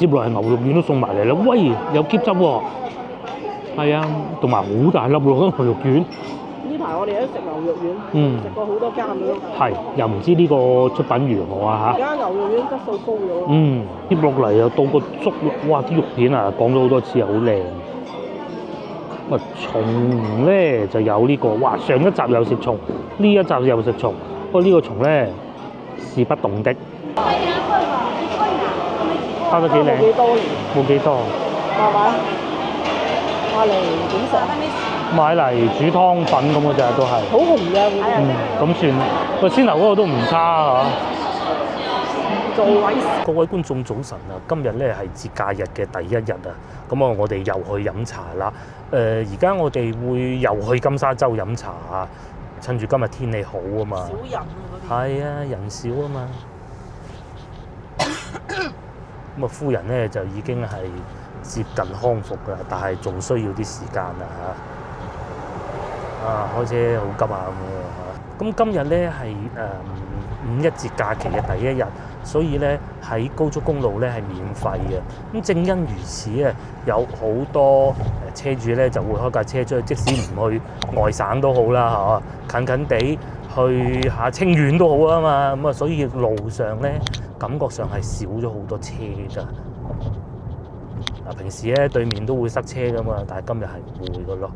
接落嚟牛肉丸都送埋嚟啦，喂，有茄汁喎，係啊，同埋好大粒喎，牛肉丸。呢排我哋都食牛肉丸，食過好多間咯。係，又唔知呢個出品如何啊而家牛肉丸質素高咗。接落嚟又到個粥，哇！啲肉片啊，講咗好多次啊，好靚。蟲咧就有呢個，哇！上一集又食蟲，呢一集又食蟲，不過呢個蟲咧是不動的。拋得幾靚？冇幾多。係咪？買嚟點食？買嚟煮湯粉咁嘅咋都係。好紅嘅，咁算。個鮮牛嗰個都唔差嚇。座位。各位觀眾早晨啊！今日咧係節假日嘅第一日啊，咁我哋又去飲茶啦。而家我哋會又去金沙洲飲茶啊，趁住今日天氣好啊嘛。少人啊嗰啲。係啊，人少啊嘛。咁啊，夫人咧就已經係接近康復㗎，但係仲需要啲時間啊嚇。開車好急啊咁樣嚇。咁今日咧係五一節假期嘅第一日，所以咧喺高速公路咧係免費嘅。咁正因如此咧，有好多車主咧就會開架車出去，即使唔去外省都好啦嚇，近近地去下清遠都好啊嘛。咁啊，所以路上咧感覺上係少咗好多車㗎。嗱，平時咧對面都會塞車㗎嘛，但係今日係唔會㗎咯。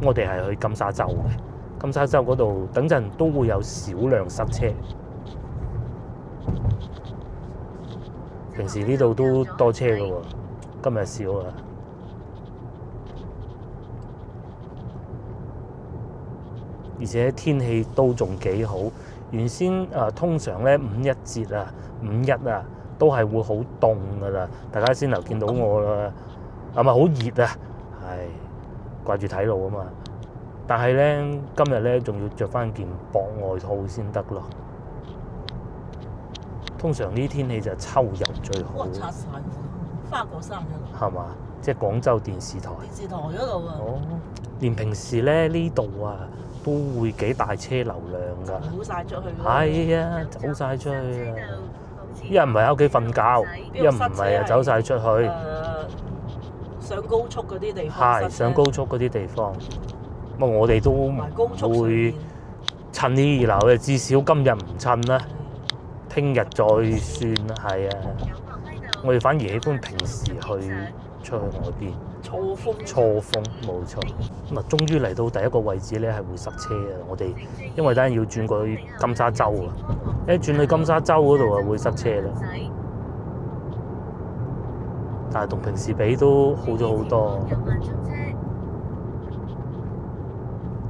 我哋係去金沙洲嘅，金沙洲嗰度等陣都會有少量塞車。平時呢度都多車㗎喎，今日少啊。而且天氣都仲幾好。原先通常咧五一節啊、五一啊都係會好凍㗎啦。大家先頭見到我啦，係咪好熱啊？係掛住睇路啊嘛。但係咧今日咧仲要着翻件薄外套先得咯。通常呢啲天氣就係秋遊最好。哇！拆曬花果山嗰度。係嘛？即係廣州電視台。電視台嗰度啊。哦，連平時咧呢度啊都會幾大車流量㗎。走曬出去。係啊，走曬出去啊！一唔係喺屋企瞓覺，一唔係啊走曬出去。上高速嗰啲地方。係上高速嗰啲地方。咁我哋都唔會趁呢熱鬧嘅，至少今日唔趁啦。聽日再算啦，係啊！我哋反而喜歡平時去出去外邊。錯峰，冇錯。咁啊，終於嚟到第一個位置咧，係會塞車啊！我哋因為等陣要轉過去金沙洲啊，一轉去金沙洲嗰度啊，會塞車啦。但係同平時比都好咗好多。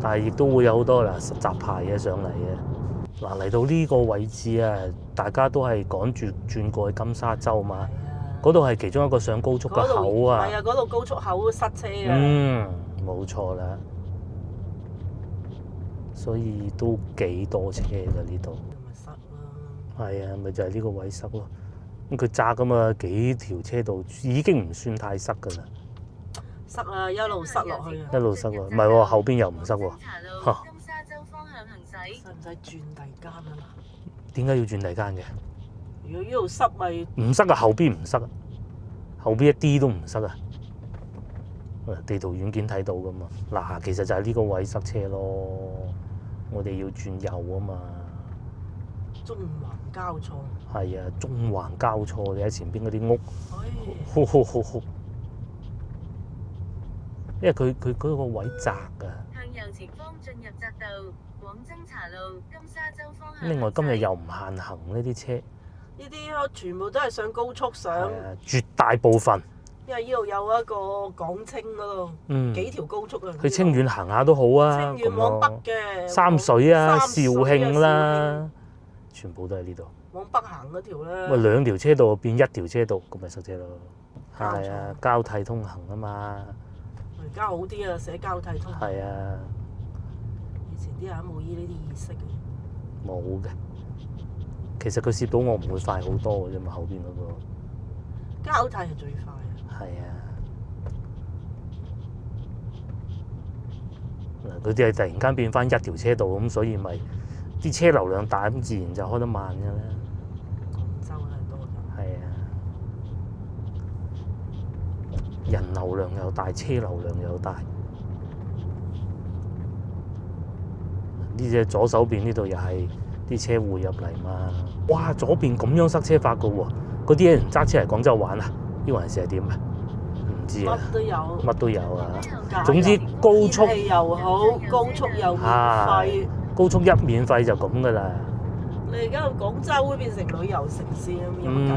但係亦都會有好多嗱實習牌嘅上嚟嘅。嗱，嚟到呢個位置啊，大家都係趕住轉過去金沙洲嘛。嗰度係其中一個上高速嘅口啊。係啊，嗰度高速口塞車啊。冇錯啦。所以都幾多車㗎呢度。咪塞咯。係啊，咪就係呢個位塞咯。咁佢揸㗎嘛，幾條車道已經唔算太塞㗎啦。塞啊，一路塞落去啊。一路塞喎，唔係喎，後邊又唔塞喎。嚇！金沙洲方向行駛。使唔使轉第二間啊？點解要轉第二間嘅？如果呢度塞咪唔塞啊，後邊唔塞啊，後邊一啲都唔塞啊。地圖軟件睇到噶嘛？嗱，其實就係呢個位塞車咯。我哋要轉右啊嘛。中環交錯。係啊，中環交錯，你喺前邊嗰啲屋，好。因為佢嗰個位窄啊。向右前方進入匝道，廣增茶路金沙洲方向。另外今日又唔限行呢啲車。呢啲全部都係上高速上。絕大部分。因為呢度有一個廣清嗰度，幾條高速啊。去清遠行下都好啊。清遠往北嘅。三水啊，肇慶啦，全部都喺呢度。往北行嗰條咧。咪兩條車道變一條車道，咁咪塞車咯。係啊，交替通行啊嘛。而家好啲啊，寫交替通行。係啊。以前啲人冇呢啲意識嘅。冇嘅。其實佢攝到我唔會快好多嘅啫嘛，後邊嗰個。交替係最快啊。係啊。嗱，嗰啲係突然間變翻一條車道咁，所以咪啲車流量大，咁自然就開得慢嘅啦。廣州係多㗎。係啊。人流量又大，車流量又大。呢隻左手邊呢度又係啲車會入嚟嘛。哇！左邊咁樣塞車法㗎喎，嗰啲人揸車嚟廣州玩啊？呢個還是係點啊？唔知啊。乜都有。乜都有啊！總之高速熱氣又好，高速又免費。高速一免費就咁㗎啦。你而家廣州會變成旅遊城市咁有冇計啊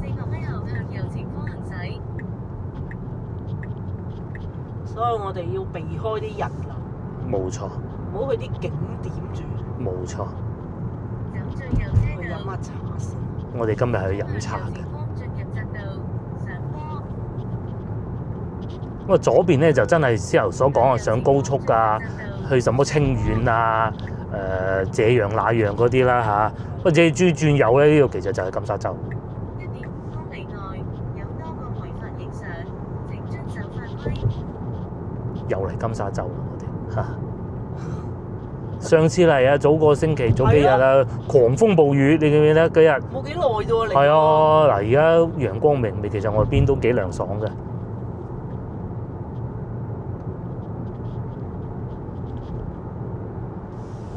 ？400米後向右前方行駛。所以我哋要避開啲人流，冇錯，唔好去啲景點住。冇錯。走最右車去飲道。下茶先。我哋今日係去飲茶嘅。進入匝道上坡。咁啊，左邊咧就真係之後所講啊，上高速啊，去什麼清遠啊，這樣那樣嗰啲啦嚇。或者轉右咧，呢度其實就係金沙洲。1.5公里內有多個違法影相，請遵守法規。又嚟金沙洲啦，我哋嚇。上次嚟啊，早個星期，早幾日啊，狂風暴雨，你記唔記得嗰日？冇幾耐啫喎，你。係啊，嗱，而家陽光明媚，其實外邊都幾涼爽嘅。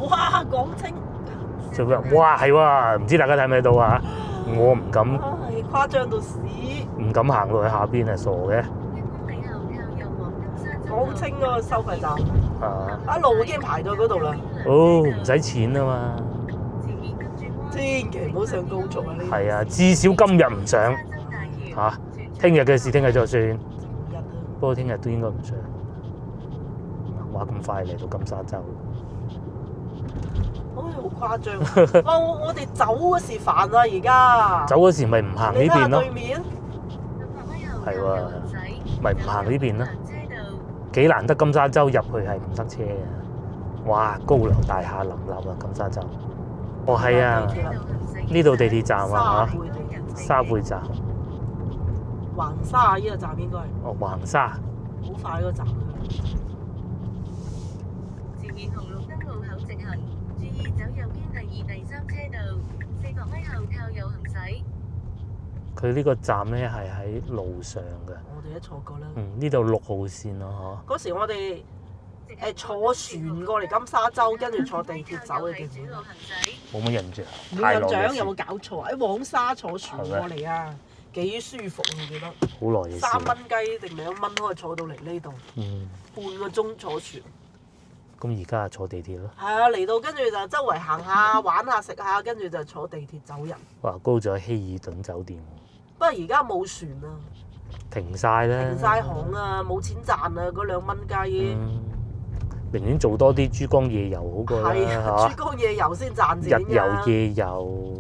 哇！廣清。做咩？哇，係喎，唔知大家睇唔睇到啊？我唔敢，唉，誇張到屎！唔敢行落去下邊啊，傻嘅。廣清嗰個收費站，啊，一路已經排到嗰度啦。哦，唔使錢啊嘛。千祈唔好上高速啊！呢係啊，至少今日唔上嚇，聽日嘅事聽日再算。日啊！不過聽日都應該唔上。話咁快嚟到金沙洲，唉，好誇張！哇！我哋走嗰時煩啊，而家。走嗰時咪唔行呢你睇下邊咯對，面。係喎，咪唔行呢邊咯。幾難得金沙洲入去係唔塞車嘅。哇！高樓大廈林立啊，金沙洲。哦，係啊，呢度地鐵站啊嚇，沙貝站。橫沙呢個站應該係。哦，橫沙。好快嗰個站。前面紅綠燈路口直行，注意走右邊第2、第3車道，400米後靠右行駛。佢呢個站咧係喺路上嘅。我哋都錯過啦。呢度6號線咯，嗰時我哋坐船過嚟金沙洲，跟住坐地鐵走嘅，記唔記得？冇乜印象。冇印象，有冇搞錯？喺黃沙坐船過嚟啊，幾舒服啊！我記得。好耐嘅事。3蚊雞定2蚊可以坐到嚟呢度，半個鐘坐船。咁而家坐地鐵咯。係啊，嚟到跟住就周圍行下、玩下、食下，跟住就坐地鐵走人。哇！高咗希爾頓酒店。不過而家冇船啊，停晒啦。停晒航啊，冇錢賺啊，嗰2蚊雞。寧願做多啲珠江夜遊好過啦，係啊，珠江夜遊先賺錢㗎。日遊夜遊。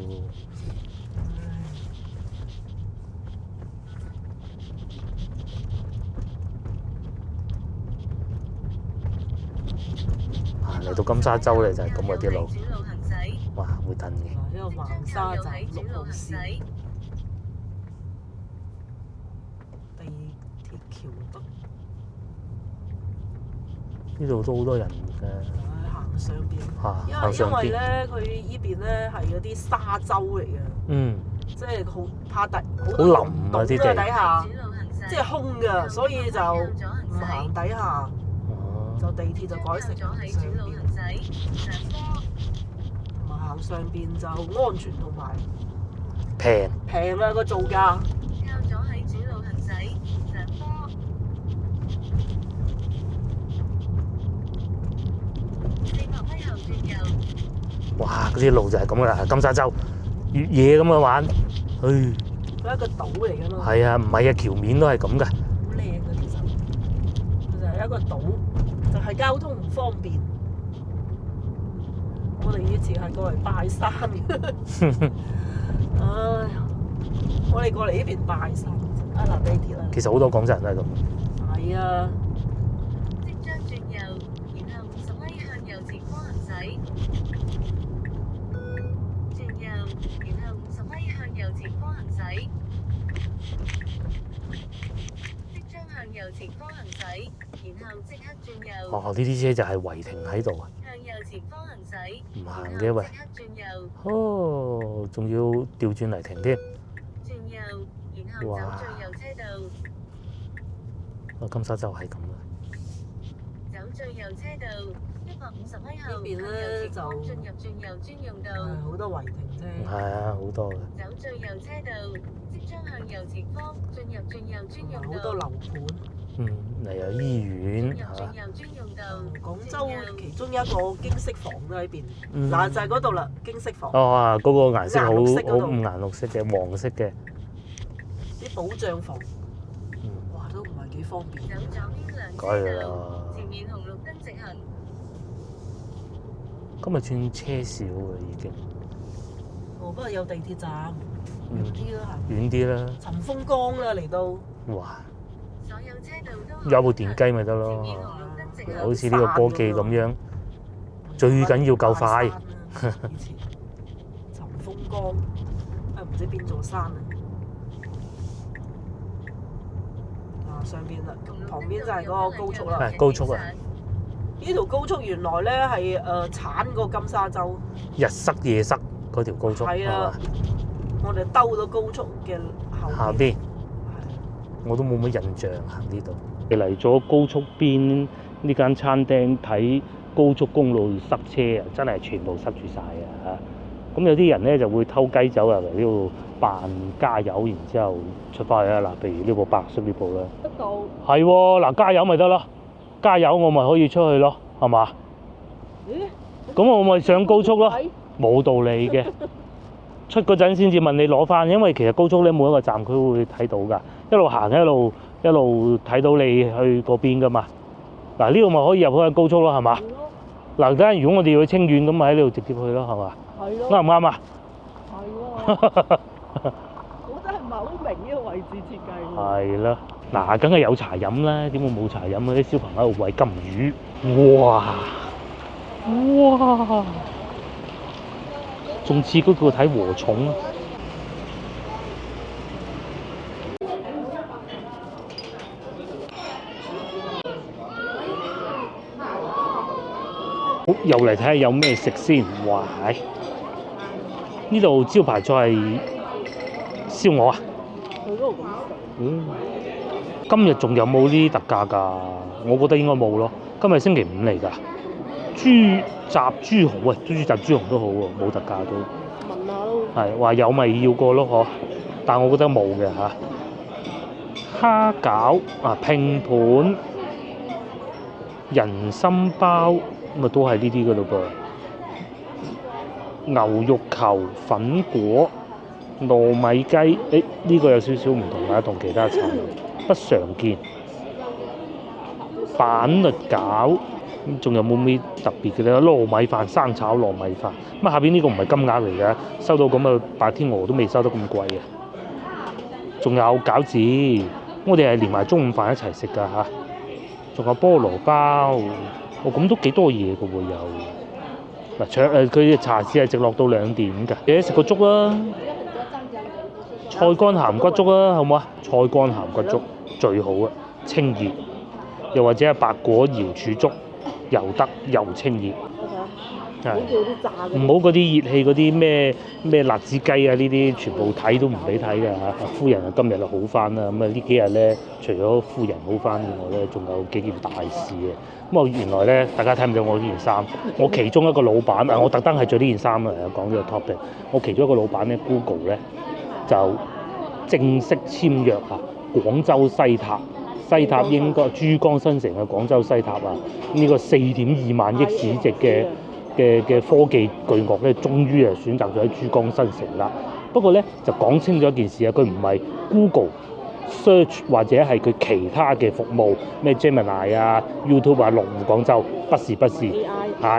嚟到金沙洲咧就係咁嘅啲路。哇！會蹬嘅。呢個橫沙站6號線。地鐵橋北。呢度都好多人嘅。行上邊。行上邊。因為咧，佢依邊咧係嗰啲沙洲嚟嘅。即係好怕好多溶洞㗎底下，即係空㗎，所以就唔行底下。就地鐵就改成上邊，同埋行上邊就安全同埋平啊個造價。靠左喺主路行駛，上坡。400米後轉右。哇！嗰啲路就係咁噶啦，金沙洲越野咁嘅玩，佢係一個島嚟㗎嘛。係啊，唔係啊，橋面都係咁噶。好靚㗎，其實佢就係一個島。就係交通唔方便，我哋以前係過嚟拜山嘅。唉，我哋過嚟呢邊拜山，搭地鐵啦。其實好多廣州人都係咁。係啊。即將轉右，然後50米向右前方行駛。轉右，然後50米向右前方行駛。即將向右前方行駛。然後即刻轉右。哦，呢啲車就係違停喺度啊！向右前方行駛。唔行嘅喂。即刻轉右。哦，仲要調轉嚟停添。轉右，後走最右車道。金沙洲係咁啦。走最右車道，150米後呢邊咧就進入轉右專用道。好多違停車。係啊，好多嘅。走最右車道，即將向右前方進入轉右專用道。好多樓盤。嚟有醫院進入轉右專用道。廣州其中一個經適房都喺邊。嗱就係嗰度啦，經適房。嗰個顏色好五顏綠色嘅，黃色嘅。啲保障房。哇，都唔係幾方便。走左邊兩車道，前面紅綠燈直行。今日算車少啦，已經。不過有地鐵站，遠啲啦，遠啲啦。陳豐江啦嚟到。哇！所有車道都有部電雞咪得咯，好似呢個波記咁樣，最緊要夠快。以前陳豐江唔知邊座山啊？上邊啦，旁邊就係嗰個高速啦。高速啊！呢條高速原來咧係鏟過金沙洲，日塞夜塞嗰條高速係啊！我哋兜到高速嘅後邊。我都冇乜印象行呢度。你嚟咗高速邊呢間餐廳睇高速公路塞車啊，真係全部塞住晒啊！咁有啲人咧就會偷雞走入嚟呢度扮加油，然之後出翻去啦。嗱，譬如呢部白色呢部啦，得到係喎，嗱加油咪得咯，加油我咪可以出去咯，係嘛？咁我咪上高速咯，冇道理嘅。出嗰陣先至問你攞翻，因為其實高速咧每一個站佢會睇到㗎，一路行一路睇到你去嗰邊㗎嘛。嗱呢度咪可以入去高速咯，係嘛？嗱，等陣如果我哋要去清遠咁，咪喺呢度直接去咯，係嘛？係咯。啱唔啱啊？係喎。我真係唔係好明呢個位置設計喎。係啦，嗱，梗係有茶飲啦，點會冇茶飲啊？啲小朋友喺度餵金魚，哇！仲似嗰個睇禾蟲啊！好，又嚟睇下有咩食先。哇！呢度招牌菜係燒鵝啊！佢嗰度咁食。今日仲有冇呢啲特價㗎？我覺得應該冇咯。今日星期五嚟㗎。豬雜豬紅，喂，豬雜豬紅都好喎，冇特價都。問下咯。係話有咪要過咯，嗬？但我覺得冇嘅嚇。蝦餃啊，拼盤、人參包，咁啊都係呢啲㗎咯噃。牛肉球、粉果、糯米雞，呢個有少少唔同啊，同其他茶不常見。板栗餃。仲有冇咩特別嘅咧？糯米飯、生炒糯米飯。咁下邊呢個唔係金額嚟嘅，收到咁嘅白天鵝都未收得咁貴嘅。仲有餃子，我哋係連埋中午飯一齊食㗎嚇。仲有菠蘿包，咁都幾多嘢嘅喎又。嗱，佢嘅茶市係直落到2點㗎。你食個粥啦，菜乾鹹骨粥啦，好唔好啊？菜乾鹹骨粥最好啊，清熱。又或者係白果瑤柱粥。又得又清熱，唔好嗰啲熱氣嗰啲咩辣子雞啊，呢啲全部睇都唔俾睇嘅嚇。夫人啊今日就好翻啦，咁啊呢幾日咧，除咗夫人好翻之外咧，仲有幾件大事嘅。咁啊原來咧，大家睇唔到我呢件衫，我其中一個老闆啊，我特登係着呢件衫啊講呢個 topic。我其中一個老闆咧 ，Google 咧就正式簽約啊，廣州西塔。西塔應該珠江新城嘅廣州西塔啊，呢個4.2萬億市值嘅科技巨鱷咧，終於係選擇咗喺珠江新城啦。不過咧就講清咗一件事啊，佢唔係 Google Search 或者係佢其他嘅服務咩 Gemini 啊、YouTube 啊落戶廣州，不是嚇，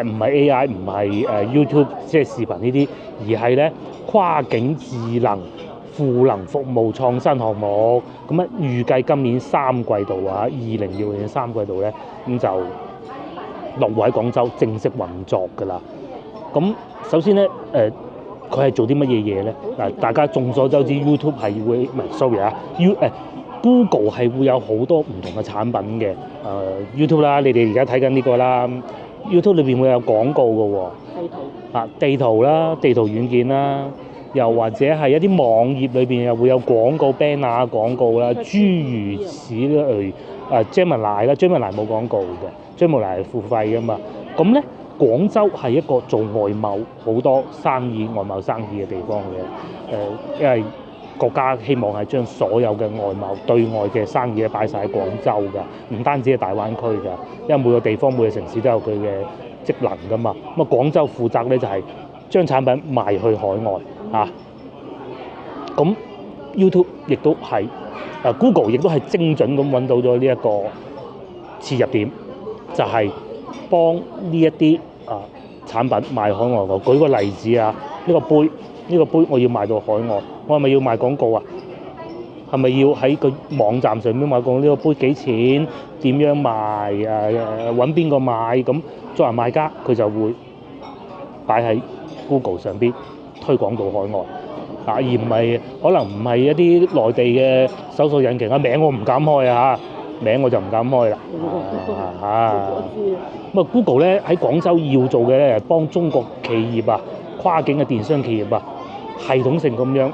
唔係 AI，唔係YouTube 即係視頻呢啲，而係咧跨境智能賦能服務創新項目，咁啊預計今年3季度啊，2020年3季度咧，咁就落戶喺廣州正式運作㗎啦。咁首先咧，佢係做啲乜嘢嘢咧？嗱，大家眾所周知 YouTube 係會唔係 sorry 啊，Google 係會有好多唔同嘅產品嘅。YouTube 啦，你哋而家睇緊呢個啦 ，YouTube 裏邊會有廣告㗎喎。地圖啦，地圖軟件啦。又或者係一啲網頁裏邊又會有廣告 banner 廣告啦，諸如此類。Gemini 啦，Gemini 冇廣告嘅，Gemini 係付費噶嘛。咁咧，廣州係一個做外貿好多生意、外貿生意嘅地方嘅。因為國家希望係將所有嘅外貿對外嘅生意咧擺晒喺廣州㗎，唔單止係大灣區㗎，因為每個地方每個城市都有佢嘅職能㗎嘛。咁啊，廣州負責咧就係將產品賣去海外啊。咁 YouTube 亦都係Google 亦都係精準咁揾到咗呢一個切入點，就係幫呢一啲產品賣海外。我舉個例子啊，呢個杯我要賣到海外，我係咪要賣廣告啊？係咪要喺個網站上面賣廣告？呢個杯幾錢？點樣賣？揾邊個買？咁作為賣家，佢就會擺喺 Google 上邊推廣到海外。而唔係可能唔係一啲內地嘅搜索引擎啊，名我唔敢開啊，名我就唔敢開啦。咁啊 Google 咧喺廣州要做嘅咧係幫中國企業啊、跨境嘅電商企業啊，系統性咁樣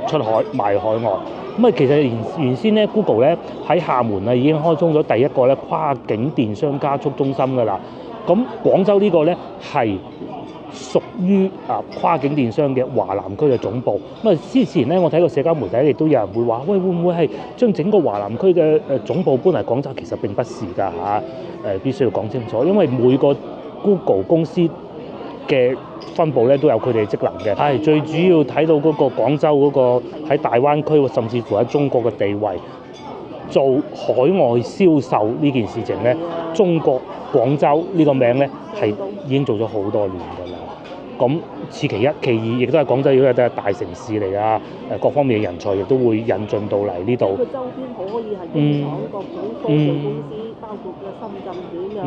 出海賣海外。咁啊其實原先咧 Google 咧喺廈門啊已經開通咗第一個咧跨境電商加速中心㗎啦。咁廣州呢個咧係屬於跨境電商嘅華南區嘅總部。咁啊之前咧我睇過社交媒體亦都有人會話，喂，會唔會係將整個華南區嘅總部搬嚟廣州？其實並不是㗎嚇，必須要講清楚，因為每個 Google 公司嘅分部咧都有佢哋嘅職能嘅。係最主要睇到嗰個廣州嗰個喺大灣區甚至乎喺中國嘅地位，做海外銷售呢件事情咧，中國廣州呢個名咧係已經做咗好多年㗎啦。咁此其一，其二亦都係廣州亦都係大城市嚟啊！各方面嘅人才亦都會引進到嚟呢度。個周邊可以係工廠、各種科技公司，包括嘅深圳點樣，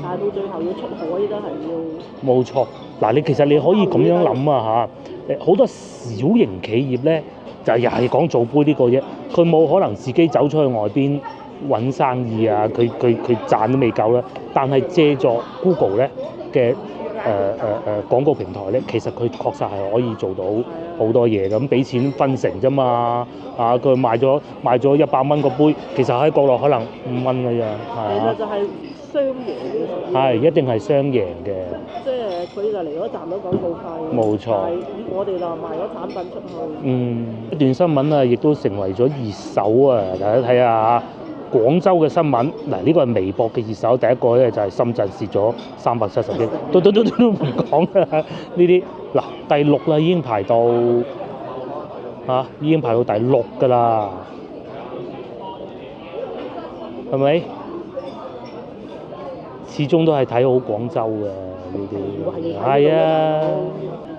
但係到最後要出海都係要。冇錯，嗱你其實你可以咁樣諗啊嚇，好多小型企業咧就又係講做杯呢個啫，佢冇可能自己走出去外邊揾生意啊，佢賺都未夠啦，但係借助 Google 咧嘅廣告平台咧，其實佢確實係可以做到好多嘢咁，俾錢分成啫嘛。佢賣咗100蚊個杯，其實喺國內可能5蚊嘅啫，係其實就係雙贏嘅。係一定係雙贏嘅。即係佢就嚟咗賺到廣告費。冇錯。我哋就賣咗產品出去。一段新聞啊，亦都成為咗熱搜啊！大家睇下廣州嘅新聞，嗱呢個係微博嘅熱搜，第一個咧就係深圳蝕咗370億，都唔講啦。呢啲嗱第6啦，已經排到第6㗎啦，係咪？始終都係睇好廣州嘅呢啲，係啊，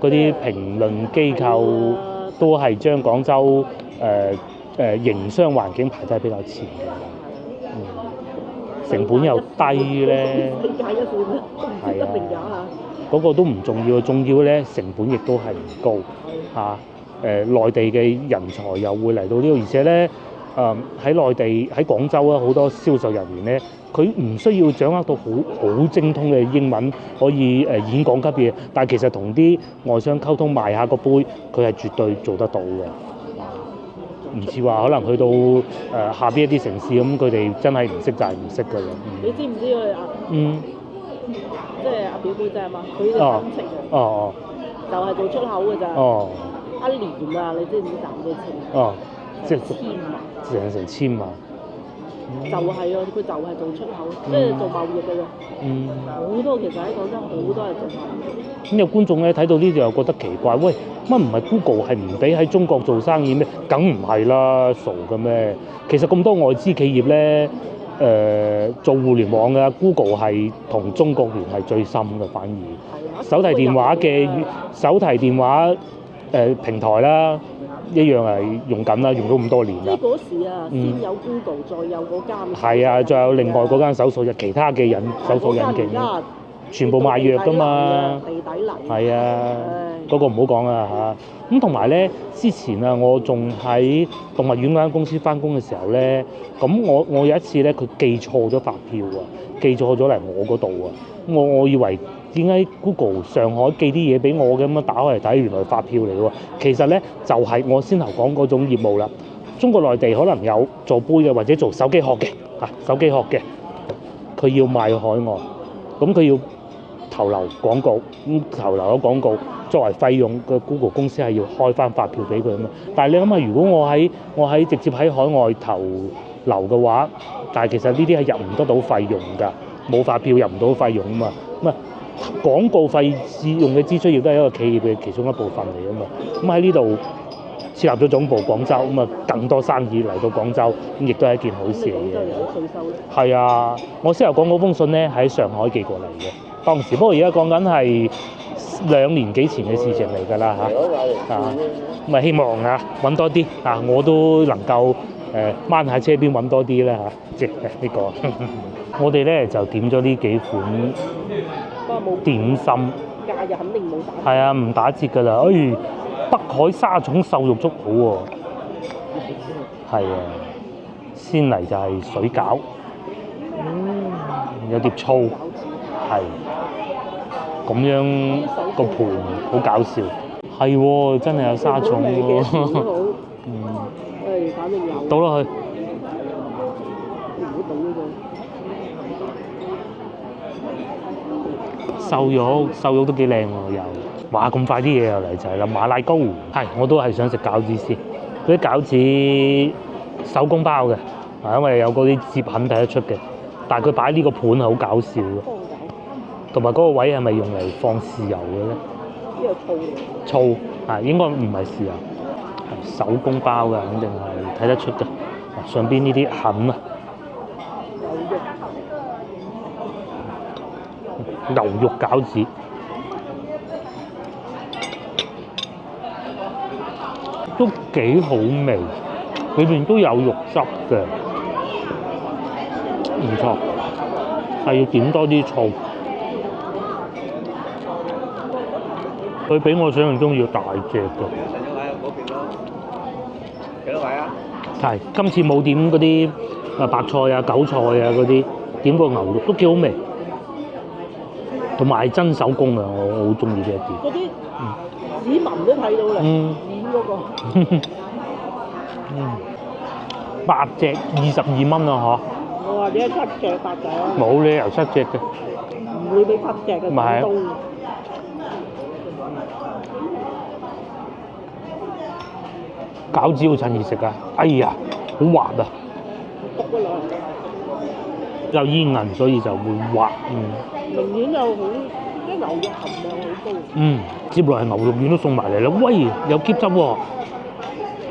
嗰啲評論機構都係將廣州營商環境排得比較前嘅。成本又低咧，係啊，嗰個都唔重要，重要咧成本亦都係唔高嚇。內地嘅人才又會嚟到呢度，而且咧喺內地喺廣州啊，好多銷售人員咧，佢唔需要掌握到好精通嘅英文，可以演講級嘅，但係其實同啲外商溝通賣下個杯，佢係絕對做得到嘅。唔似話可能去到下邊一啲城市咁，佢哋真係唔識就係唔識㗎啦。你知唔知佢即係阿表妹仔嘛？佢嘅親戚就係做出口㗎咋。一年啊，你知唔知賺幾錢？即係成千萬。就係啊，佢就係做出口，即係做貿易嘅啫。好多其實喺廣州好多係做貿易。咁有觀眾咧睇到呢度又覺得奇怪，喂，乜唔係 Google 係唔俾喺中國做生意咩？梗唔係啦，傻嘅咩？其實咁多外資企業咧，做互聯網嘅 Google 係同中國聯繫最深嘅，反而手提電話平台啦。一樣係用緊啦，用咗咁多年啦。即係嗰時啊，先有 Google，再有嗰間。係啊，再有另外嗰間搜索引其他嘅搜索引擎，全部賣藥㗎嘛。地底泥。係啊，嗰個唔好講啦嚇。咁同埋咧，之前啊，我仲喺動物園嗰間公司翻工嘅時候咧，咁我有一次咧，佢寄錯咗發票啊，寄錯咗嚟我嗰度啊。我以為點解 Google 上海寄啲嘢俾我嘅？咁樣打開嚟睇，原來發票嚟喎。其實咧就係我先頭講嗰種業務啦。中國內地可能有做杯嘅，或者做手機殼嘅手機殼嘅，佢要賣去海外，咁佢要投流廣告，咁投流咗廣告作為費用嘅 Google 公司係要開翻發票俾佢啊嘛。但係你諗下，如果我喺直接喺海外投流嘅話，但係其實呢啲係入唔得到費用㗎，冇發票入唔到費用啊嘛。咁啊廣告費用嘅支出亦都係一個企業嘅其中一部分嚟啊嘛。咁喺呢度設立咗總部廣州，咁啊更多生意嚟到廣州，咁亦都係一件好事嚟嘅。係啊，我先頭講嗰封信咧喺上海寄過嚟嘅，當時不過而家講緊係2年幾前嘅事情嚟㗎啦嚇。咁啊希望揾多啲我都能夠掹喺車邊揾多啲啦嚇，即係呢個。我哋咧就點咗呢幾款點心，價就肯定冇打。係啊，唔打折㗎啦。北海沙種瘦肉粥好喎，係啊，先嚟就係水餃，有碟醋，係咁樣個盤好搞笑，係喎，真係有沙種喎，反正有。倒落去。瘦肉都幾靚喎又，哇咁快啲嘢又嚟就係啦，馬拉糕，係我都係想食餃子先，嗰啲餃子手工包嘅，因為有嗰啲折痕睇得出嘅，但係佢擺呢個盤係好搞笑嘅，同埋嗰個位係咪用嚟放豉油嘅咧？呢個醋應該唔係豉油，係手工包嘅，肯定係睇得出嘅，上邊呢啲痕啊。牛肉餃子都幾好味，裏邊都有肉汁嘅，唔錯，係要點多啲醋。佢比我想象中要大隻嘅。幾多位啊？係，今次冇點嗰啲白菜啊、韭菜啊嗰啲，點個牛肉都幾好味。同埋係真手工啊！我好中意呢一啲。嗰啲指紋都睇到啦，面嗰個。8隻22蚊啊！我話點解7隻8隻啊？冇理由7隻嘅。唔會俾7隻嘅。咪係。餃子好趁熱食啊！哎呀，好滑啊！篤咗落去。有煙韌，所以就會滑。明顯就好，啲牛肉含量好高。接落係牛肉丸都送埋嚟啦，喂，有喼汁喎。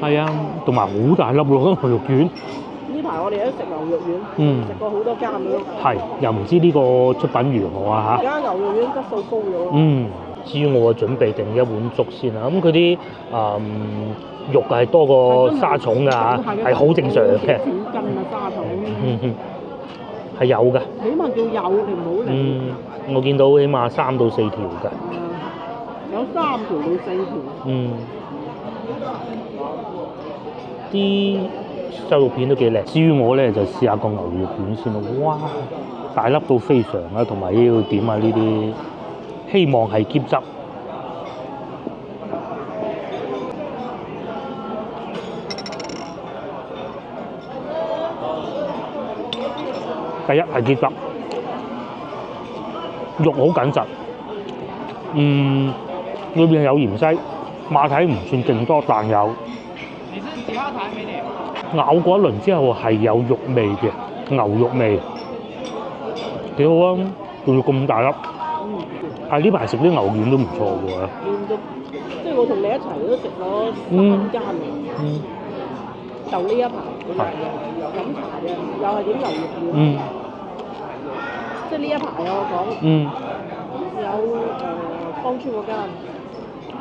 係啊，同埋好大粒喎，牛肉丸。呢排我哋都食牛肉丸，食過好多間咯。係，又唔知呢個出品如何啊嚇？而家牛肉丸質素高咗。至於我準備定一碗粥先啦。咁佢啲肉係多過沙蟲㗎嚇，係好正常嘅。少斤啊沙蟲。係有㗎。起碼叫有，你唔好嚟。我見到起碼3到4條㗎。有3條到4條。啲瘦肉片都幾靚。至於我咧就試下個牛肉片先咯。哇，大粒到非常啦，同埋要點啊呢啲，希望係喼汁。第一係喼汁，肉好緊實，裏邊有芫茜，馬蹄唔算勁多，但有。咬過一輪之後係有肉味嘅，牛肉味，幾好啊！仲要咁大粒，係呢排食啲牛丸都唔錯喎。即係我同你一齊都食咗3間嘅，就呢一排飲茶嘅，又係點牛肉丸。即係呢一排我講，有芳村嗰間，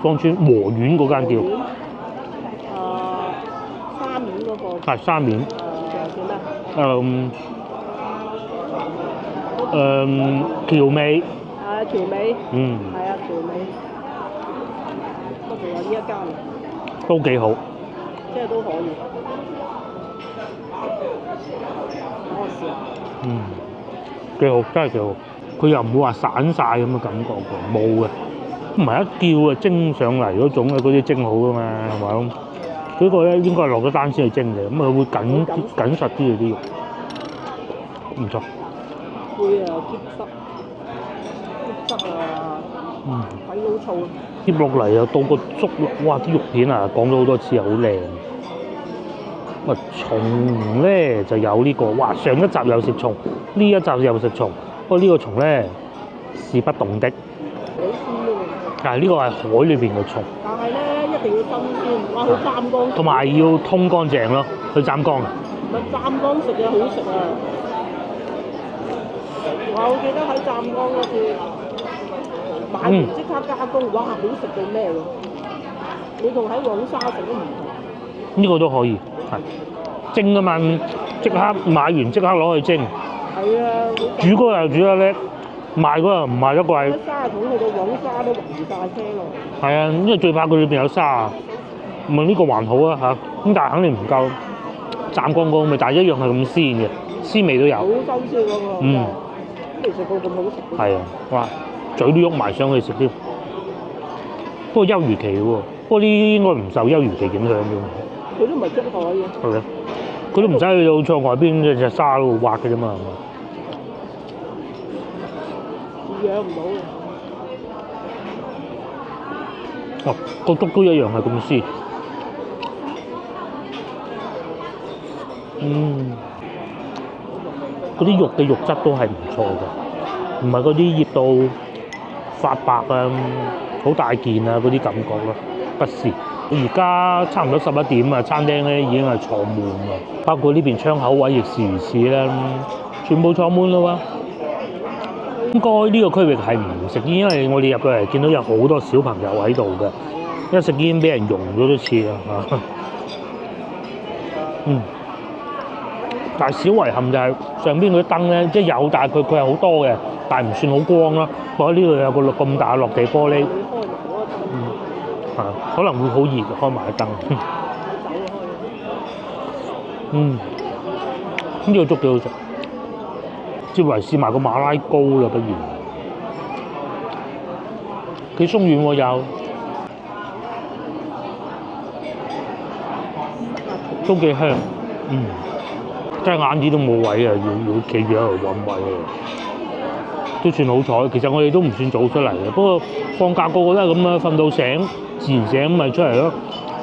芳村和苑嗰間叫，沙面嗰個，係沙面，叫咩？橋尾，橋尾，係啊橋尾，不過仲有呢一間，都幾好，即係都可以，我試下。幾好，真係幾好。佢又唔會話散晒咁嘅感覺喎，冇嘅，唔係一叫啊蒸上嚟嗰種啊，嗰啲蒸好噶嘛，係咪？嗰個咧應該係落咗單先去蒸嘅，咁啊會緊實啲嘅啲肉，唔錯。會啊，結汁啊，鬼佬醋。接落嚟又到個粥啦，哇！啲肉片啊，講咗好多次啊，好靚。啊，蟲咧就有呢個，哇！上一集又食蟲，呢一集又食蟲，不過呢個蟲咧是不動的。但係呢個係海裏邊嘅蟲。但係咧一定要新鮮，哇！佢湛江。同埋要通乾淨咯，佢湛江。唔係湛江食嘅好食啊！我記得喺湛江嗰次買完即刻加工，哇！好食到咩喎？你同喺黃沙食都唔同。呢個都可以，係蒸啊嘛，即刻買完即刻攞去蒸。係啊。煮嗰日煮得叻，賣嗰日唔賣得貴。沙桶去到黃沙都暈晒車咯。係啊，因為最怕佢裏邊有沙啊。唔係呢個還好啊嚇，咁但係肯定唔夠湛江嗰個味，但係一樣係咁鮮嘅，鮮味都有。好新鮮嗰個。嗯。未食過咁好食。係啊，哇！嘴都喐埋上去食添。不過休漁期喎，不過呢啲應該唔受休漁期影響嘅。佢都唔係出海嘅。係啊，佢都唔使去到菜外邊隻沙嗰度挖嘅啫嘛，係嘛？養唔到嘅。哦，個粥都一樣係咁鮮。嗰啲肉嘅肉質都係唔錯嘅，唔係嗰啲醃到發白啊、好大件啊嗰啲感覺咯，不是。而家差唔多11點啊，餐廳咧已經係坐滿啦，包括呢邊窗口位亦是如此啦，全部坐滿啦喎。應該呢個區域係唔食煙，因為我哋入到嚟見到有好多小朋友喺度嘅，一食煙俾人溶咗都似啦嚇。但係小遺憾就係上邊嗰啲燈咧，即係有，但係佢係好多嘅，但係唔算好光咯。不過呢度有個咁大落地玻璃，可能會好熱，開埋啲燈。呢個粥幾好食，接嚟試埋個馬拉糕啦，不如幾鬆軟喎又，都幾香，真係眼耳都冇位啊！要企住喺度揾位啊！都算好彩，其實我哋都唔算早出嚟嘅。不過放假個個都係咁啊，瞓到醒，自然醒咁咪出嚟咯。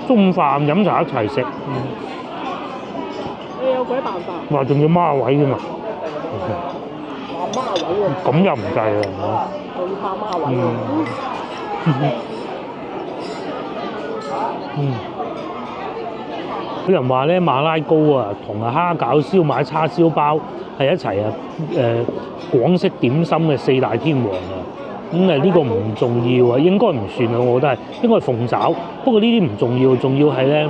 中午飯飲茶一齊食。你有鬼辦法？話仲要孖位㗎嘛？話孖位喎。咁又唔計啊！我要怕孖位有人話咧馬拉糕啊，同蝦餃、燒賣、叉燒包係一齊啊！廣式點心嘅4大天王啊！呢個唔重要啊，應該唔算啊，我覺得係應該係鳳爪。不過呢啲唔重要，重要係咧，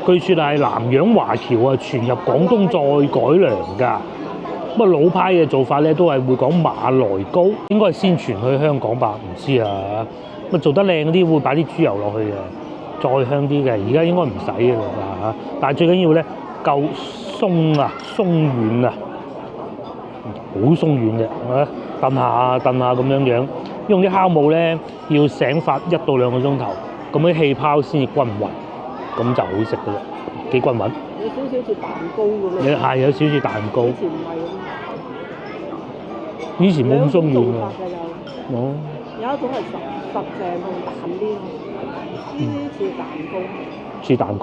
據說係南洋華僑啊傳入廣東再改良㗎。不過老派嘅做法咧都係會講馬來糕，應該係先傳去香港吧？唔知啊。咁做得靚嗰啲會擺啲豬油落去啊。再香啲嘅，而家應該唔使嘅啦嚇，但係最緊要咧夠鬆啊、鬆軟啊，好鬆軟嘅，燉下咁樣，用啲酵母咧要醒發1到2個鐘頭，咁啲氣泡先至均勻，咁就好食嘅啦，幾均勻。有少少似蛋糕咁樣。係有少少蛋糕。以前唔係咁。以前冇咁鬆軟㗎。哦。有一種係實淨同淡啲。呢啲似蛋糕，似蛋糕，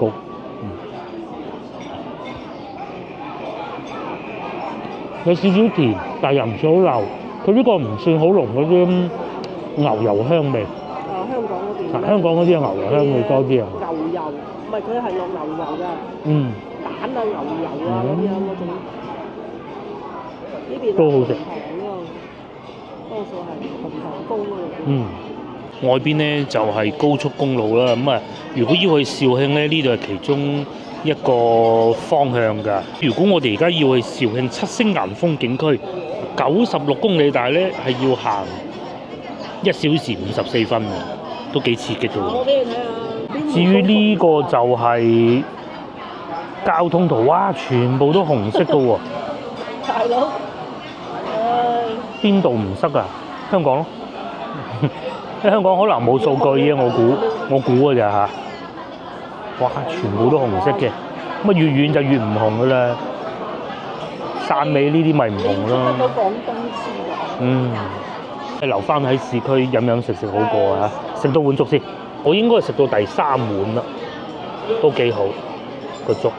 有少少甜，但係又唔算好流。佢呢個唔算好濃嗰啲牛油香味。香港嗰邊。香港嗰啲係牛油香味多啲啊。牛油，唔係佢係落牛油㗎。蛋啊、牛油啊嗰啲嗰種。呢邊都好食。多數係紅糖糕嗰度。外邊咧就係高速公路啦，咁啊，如果要去肇慶咧，呢度係其中一個方向㗎。如果我哋而家要去肇慶七星岩風景區，96公里，但係咧係要行1小時54分嘅，都幾刺激㗎喎。我俾你睇下。至於呢個就係交通圖，哇，全部都紅色㗎喎。大佬，邊度唔塞啊？香港咯，香港可能冇數據嘅，我估㗎咋嚇。哇！全部都紅色嘅，咁啊越遠就越唔紅噶啦。汕尾呢啲咪唔紅咯。到廣東先留翻喺市區飲飲食食好過啊！食多碗粥先，我應該食到第3碗啦，都幾好個粥。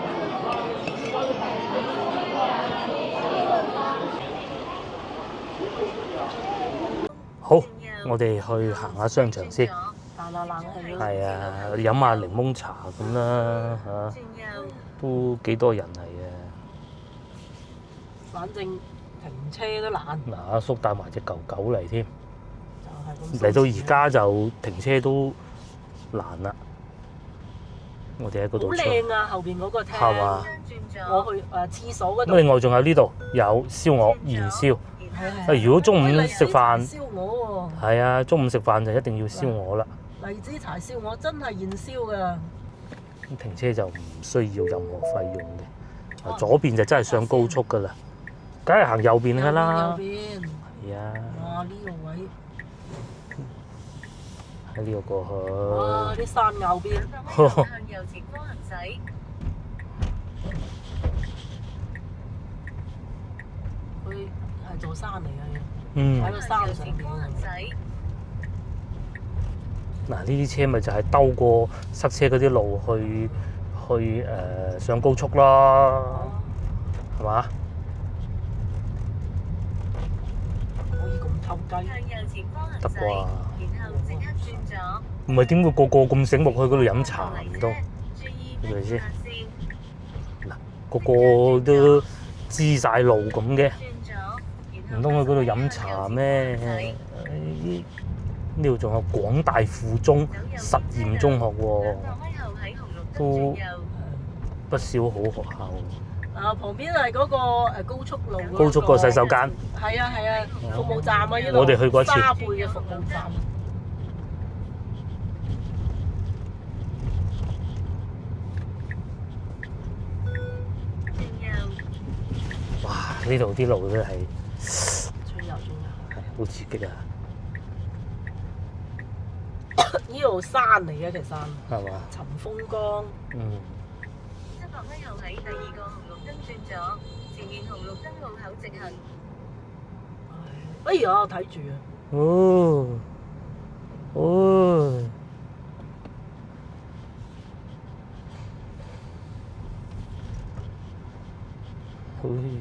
好，我哋去行下商場先。彈下冷氣咯。係啊，飲下檸檬茶咁啦嚇，都幾多人嚟嘅。反正停車都難。嗱，阿叔帶埋隻狗狗嚟添，就係咁。嚟到而家就停車都難啦。我哋喺嗰度。好靚啊！後邊嗰個廳。係嘛？我去廁所嗰度。咁另外仲有呢度有燒鵝燃燒。如果中午食飯，燒鵝喎。係啊，中午食飯就一定要燒鵝啦。荔枝柴燒鵝真係現燒㗎。停車就唔需要任何費用嘅。左邊就真係上高速㗎啦，梗係行右邊㗎啦。右邊。係啊。哇！呢個位。喺呢度過去。哇！啲山坳邊。向右前方行駛。佢係座山嚟嘅，喺個山上邊。嗱，呢啲車咪就係兜過塞車嗰啲路去上高速啦，係嘛？可以咁偷雞。向右前方行駛。得啩？然後即刻轉左。唔係點會個個咁醒目去嗰度飲茶唔通？係咪先？嗱，個個都知晒路咁嘅，唔通去嗰度飲茶咩？呢度仲有廣大附中實驗中學喎，都不少好學校。旁邊係嗰個高速路。高速個洗手間。係啊，服務站啊，呢度。我哋去過一次。沙貝嘅服務站。哇！呢度啲路真係轉右。係好刺激啊！呢度山嚟嘅，其實係嘛？尋風江。 700米後喺第2個紅綠燈轉左，前面紅綠燈路口直行。哎呀，睇住啊！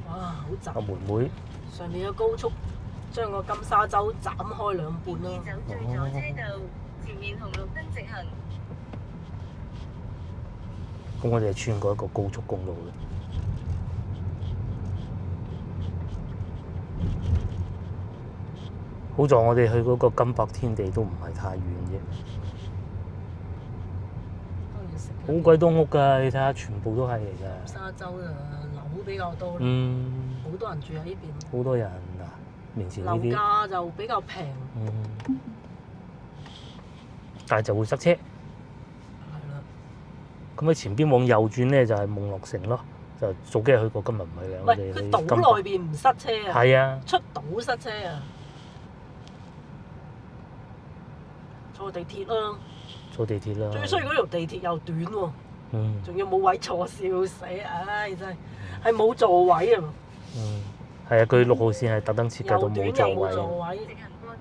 哇，好窄！阿妹妹上面嘅高速將個金沙洲斬開2半咯。走最左車道，前面紅綠燈直行。咁我哋係穿過一個高速公路嘅。好在我哋去嗰個金箔天地都唔係太遠啫。好鬼多屋㗎，你睇下，全部都係嚟㗎。沙洲啊，樓比較多。好多人住喺呢邊。好多人嗱，面前呢啲。樓價就比較平。但係就會塞車。係啦。咁喺前邊往右轉咧，就係夢樂城咯。就早幾日去過，今日唔去啦。唔係，佢島內邊唔塞車啊。係啊。出島塞車啊！坐地鐵啦。坐地鐵啦。最衰嗰條地鐵又短喎。仲要冇位坐，笑死！唉，真係冇座位啊！係啊，佢6號線係特登設計到冇座位。又短又冇座位，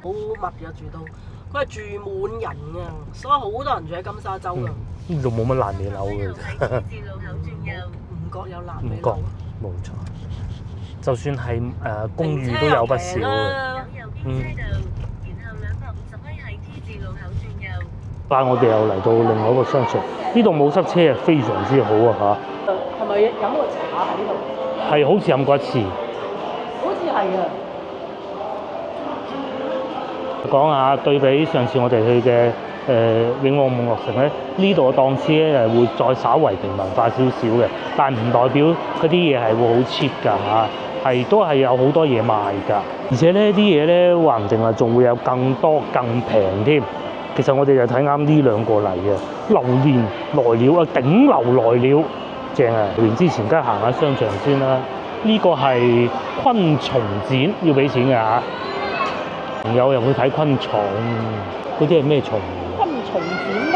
好密啊住到。佢係住滿人㗎，所以好多人住喺金沙洲㗎。呢度冇乜爛尾樓㗎。唔覺有爛尾樓。冇錯。就算係公寓都有不少嘅。但係我哋又嚟到另外一個商場，呢度冇塞車啊，非常之好啊嚇。係咪飲過茶喺呢度？係，好似飲過一次。好似係啊。講下對比上次我哋去嘅永旺夢樂城咧，呢度嘅檔次咧係會再稍為平民化少少嘅，但唔代表嗰啲嘢係會好 cheap 㗎嚇，係都係有好多嘢賣㗎，而且呢啲嘢咧話唔定啊仲會有更多更平添。其實我哋就睇啱呢兩個嚟嘅，榴蓮來了啊，頂流來了，正啊！榴蓮之前梗係行下商場先啦。呢個係昆蟲展，要俾錢㗎嚇。有入去睇昆蟲，嗰啲係咩蟲？昆蟲展覽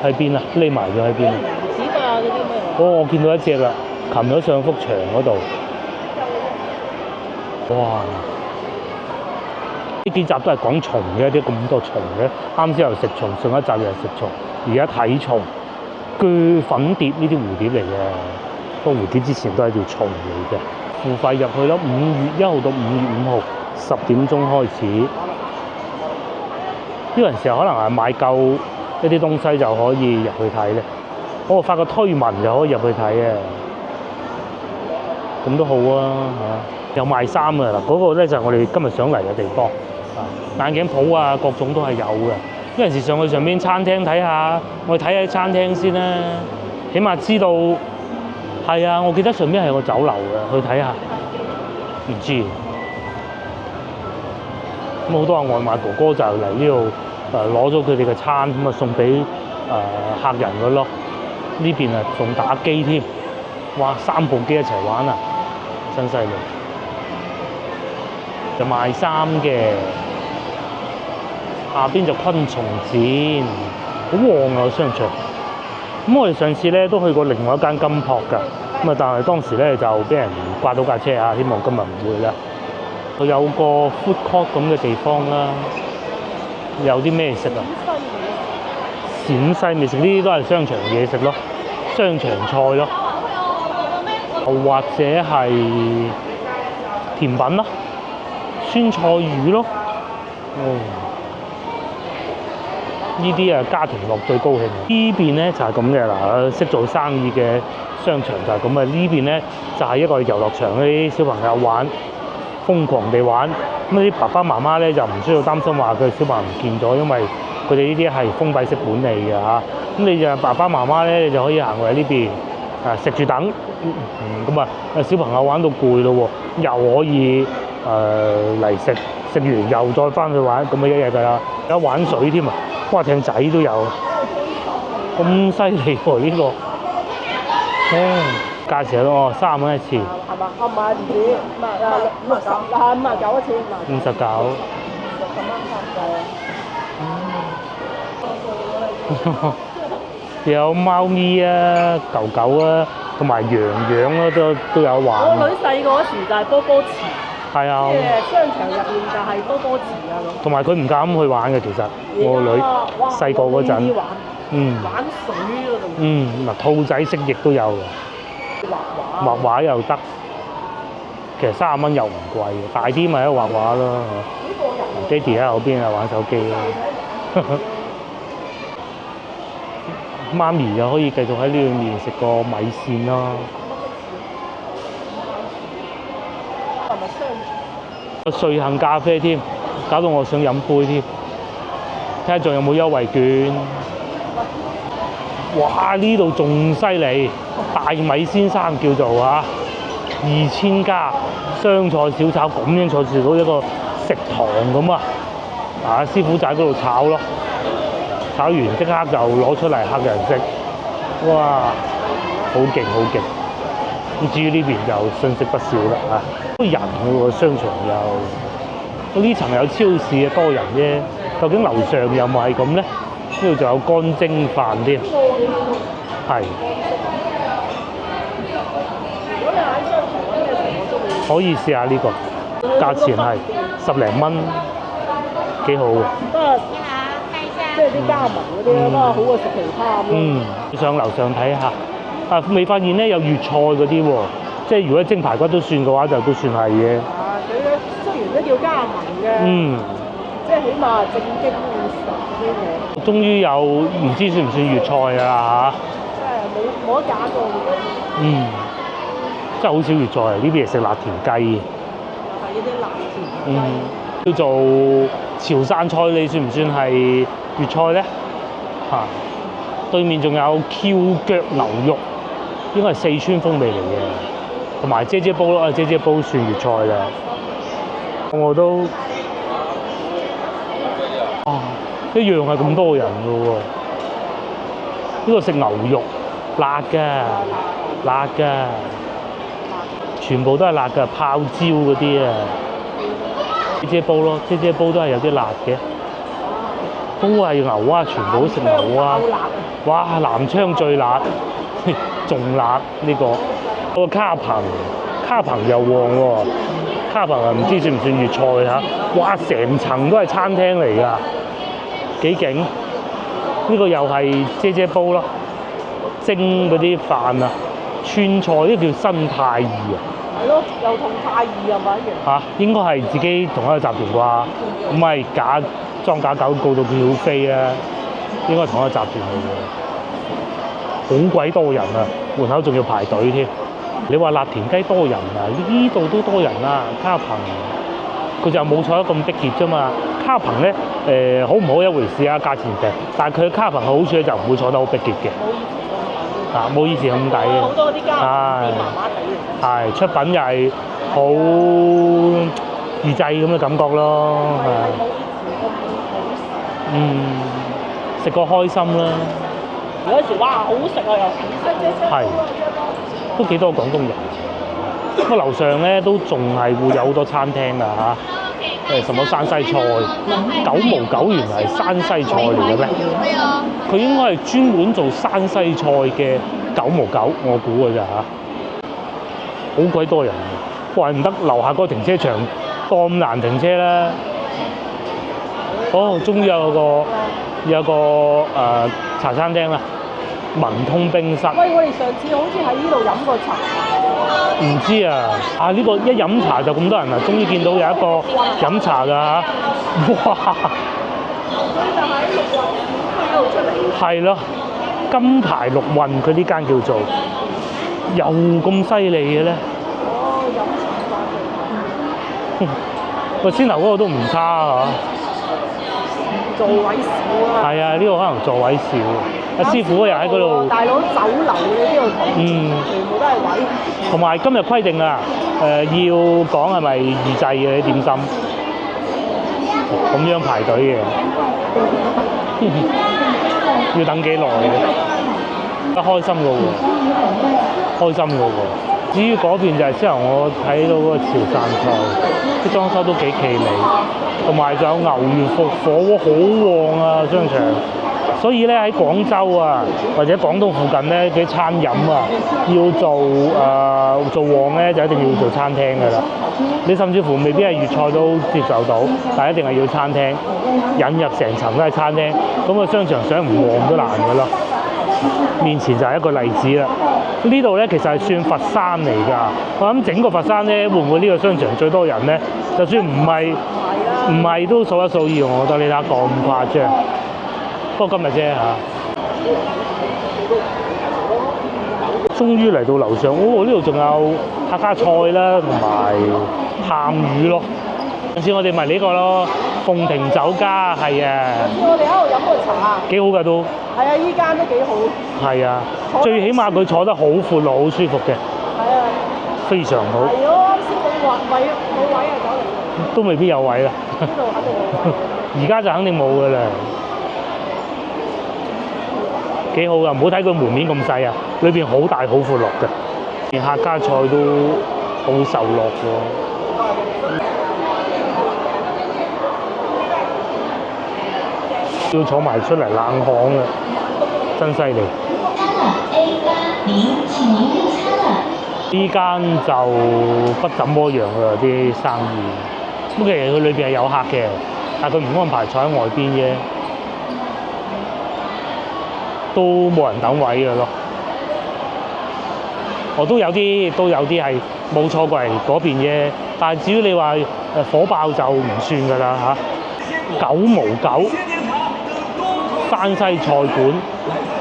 喺邊啊？匿埋咗喺邊啊？唔止㗎嗰啲咩？哦，我見到一隻啦，擒咗上幅牆嗰度。哇！呢幾集都係講蟲嘅，啲咁多蟲嘅。啱先又食蟲，上一集又係食蟲，而家睇蟲。鋸粉蝶呢啲蝴蝶嚟嘅，個蝴蝶之前都係條蟲嚟嘅。付費入去咯，5月1號到5月5號10點鐘開始。呢個時候可能係買夠一啲東西就可以入去睇咧。我發個推文就可以入去睇嘅，咁都好啊嚇。有賣衫嘅嗱，嗰個咧就係我哋今日想嚟嘅地方。眼鏡鋪啊，各種都係有嘅。有陣時上去上邊餐廳睇下，我哋睇下餐廳先啦，起碼知道係啊。我記得上邊係個酒樓嘅，去睇下。唔知咁好多外賣哥哥就嚟呢度攞咗佢哋嘅餐，咁啊送俾客人嘅咯。呢邊啊仲打機添，哇3部機一齊玩啊，真犀利！就賣衫嘅。下邊就昆蟲展，好旺啊個商場。咁我哋上次咧都去過另外一間金箔㗎，咁啊但係當時咧就俾人刮到架車啊，希望今日唔會啦。佢有個 food court 咁嘅地方啦，有啲咩食啊？陝西美食呢啲都係商場嘢食咯，商場菜咯，或者係甜品咯，酸菜魚咯，呢啲啊家庭樂最高興。呢邊咧就係咁嘅嗱，識做生意嘅商場就係咁啊。呢邊咧就係一個遊樂場，啲小朋友玩，瘋狂地玩。咁啲爸爸媽媽咧就唔需要擔心話佢小朋友唔見咗，因為佢哋呢啲係封閉式管理嘅嚇。咁你就爸爸媽媽咧，你就可以行過嚟呢邊食住等。咁啊小朋友玩到攰咯喎，又可以嚟食完又再翻去玩，咁啊一日㗎啦。有玩水添啊！蛙艇仔都有，咁犀利喎呢個！價錢咯，30蚊一次。係嘛？我買唔止，59一次。59。有貓咪啊、狗狗啊，同埋羊啊都有玩。我女細個嗰時就係波波池。係啊，即係商場入面就係波波池啊咁。同埋佢唔敢去玩嘅，其實我女細個嗰陣，玩水嗰度。嗱兔仔蜥蜴都有嘅，畫畫又得。其實30蚊又唔貴嘅，大啲咪喺度畫畫咯。爹哋喺後邊啊玩手機咯。媽咪又可以繼續喺呢裏面食個米線咯。瑞幸咖啡添，搞到我想飲杯添。睇下仲有冇優惠券。哇！呢度仲犀利，大米先生叫做2000加湘菜小炒，咁樣坐住到一個食堂咁啊！師傅就喺嗰度炒咯，炒完即刻就攞出嚟客人食。哇！好勁好勁！咁至於呢邊就信息不少啦都人嘅喎，商場有，呢層有超市啊，多人啫。究竟樓上有冇係咁咧？呢度仲有乾蒸飯添，係。可以試下呢個，價錢係10零蚊，幾好喎。不過即係啲加盟嗰啲咧，都係好過食其他。上樓上睇下，未發現咧有粵菜嗰啲喎。即係如果蒸排骨都算嘅話，就都算係嘅。佢雖然都叫加盟嘅，即係起碼正經實啲嘢。終於有唔知算唔算粵菜啊即係冇得揀喎。真係好少粵菜啊！呢邊係食辣田雞。係呢啲辣田。叫做潮汕菜，你算唔算係粵菜咧？對面仲有 Q 腳牛肉，應該係四川風味嚟嘅。同埋姐姐煲咯，姐姐煲算粵菜啦。我都一樣係咁多人嘅喎。呢個食牛肉，辣㗎，全部都係辣㗎，泡椒嗰啲啊。姐煲咯，姐煲都係有啲辣嘅，都係牛啊，全部都食牛啊！哇，南昌最辣，仲辣呢個。個卡棚又旺喎，卡棚啊唔知算唔算粵菜嚇？哇，成層都係餐廳嚟㗎，幾勁！呢個又係姐煲咯，蒸嗰啲飯啊，川菜呢叫新泰義啊。係咯，又同泰義係咪一樣？嚇，應該係自己同一個集團啩，唔係裝假狗告到佢好飛啊！應該同一個集團嚟嘅，好鬼多人啊！門口仲要排隊添。你話辣田雞多人啊？呢度都多人啊！卡棚佢就冇坐得咁逼傑啫嘛。卡棚咧好唔好一回事啊，價錢平，但係佢卡棚嘅好處咧就唔會坐得好逼傑嘅。冇以前咁抵嘅。好多啲家麻麻地嚟。係出品又係好預製咁嘅感覺咯。食個開心啦。有時哇，好食啊，又係。都幾多廣東人，不過樓上咧都仲係會有好多餐廳㗎嚇，什麼山西菜，9毛9原來係山西菜嚟嘅咩？佢應該係專門做山西菜嘅9毛9，我估㗎咋嚇，好鬼多人，怪唔得樓下嗰個停車場咁難停車啦。終於有個茶餐廳啦。文通冰室。喂，我哋上次好似喺呢度飲過茶。唔知啊！呢個一飲茶就咁多人啊！終於見到有一個飲茶㗎嚇！哇！所以就喺陸運呢度出嚟。係咯，金牌陸運佢呢間叫做，又咁犀利嘅咧。飲茶飯個先頭嗰個都唔差啊！座位少啊。係啊，呢個可能座位少。阿師傅又喺嗰度。大佬酒樓嘅呢度同，全部都係位。同埋今日規定啊，要講係咪預製嘅啲點心，咁樣排隊嘅，要等幾耐嘅？開心嘅喎，開心嘅喎。至於嗰邊就係之後我睇到嗰個潮汕菜，啲裝修都幾企理，同埋仲有牛肉火鍋好旺啊商場。所以咧喺廣州啊，或者廣東附近咧啲餐飲啊，要做旺咧，就一定要做餐廳㗎啦。你甚至乎未必係粵菜都接受到，但係一定係要餐廳，引入成層都係餐廳，咁個商場想唔旺都難㗎咯。面前就係一個例子啦。呢度咧其實係算佛山嚟㗎，我諗整個佛山咧會唔會呢個商場最多人咧？就算唔係都數一數二，我覺得你睇下咁誇張。不過今日啫嚇，終於嚟到樓上，呢度仲有客家菜啦，同埋探魚咯。上次我哋咪呢個咯，鳳亭酒家係啊。上次我哋喺度飲個茶，幾好㗎都。係啊，依間都幾好。係啊，最起碼佢坐得好闊落，好舒服嘅。係啊，非常好。係咯，啱先冇位啊，走嚟。都未必有位啦。呢度肯定冇。而家就肯定冇㗎啦。幾好噶，唔好睇佢門面咁細啊，裏邊好大好闊落嘅，連客家菜都好受落喎。要坐埋出嚟冷巷啊，真犀利。呢間就不怎麼樣㗎啲生意，咁其實佢裏邊係有客嘅，但係佢唔安排坐喺外邊啫。都冇人等位嘅咯，都有啲係冇坐過嚟嗰邊啫。但係至於你話火爆就唔算㗎啦嚇。9毛9山西菜館，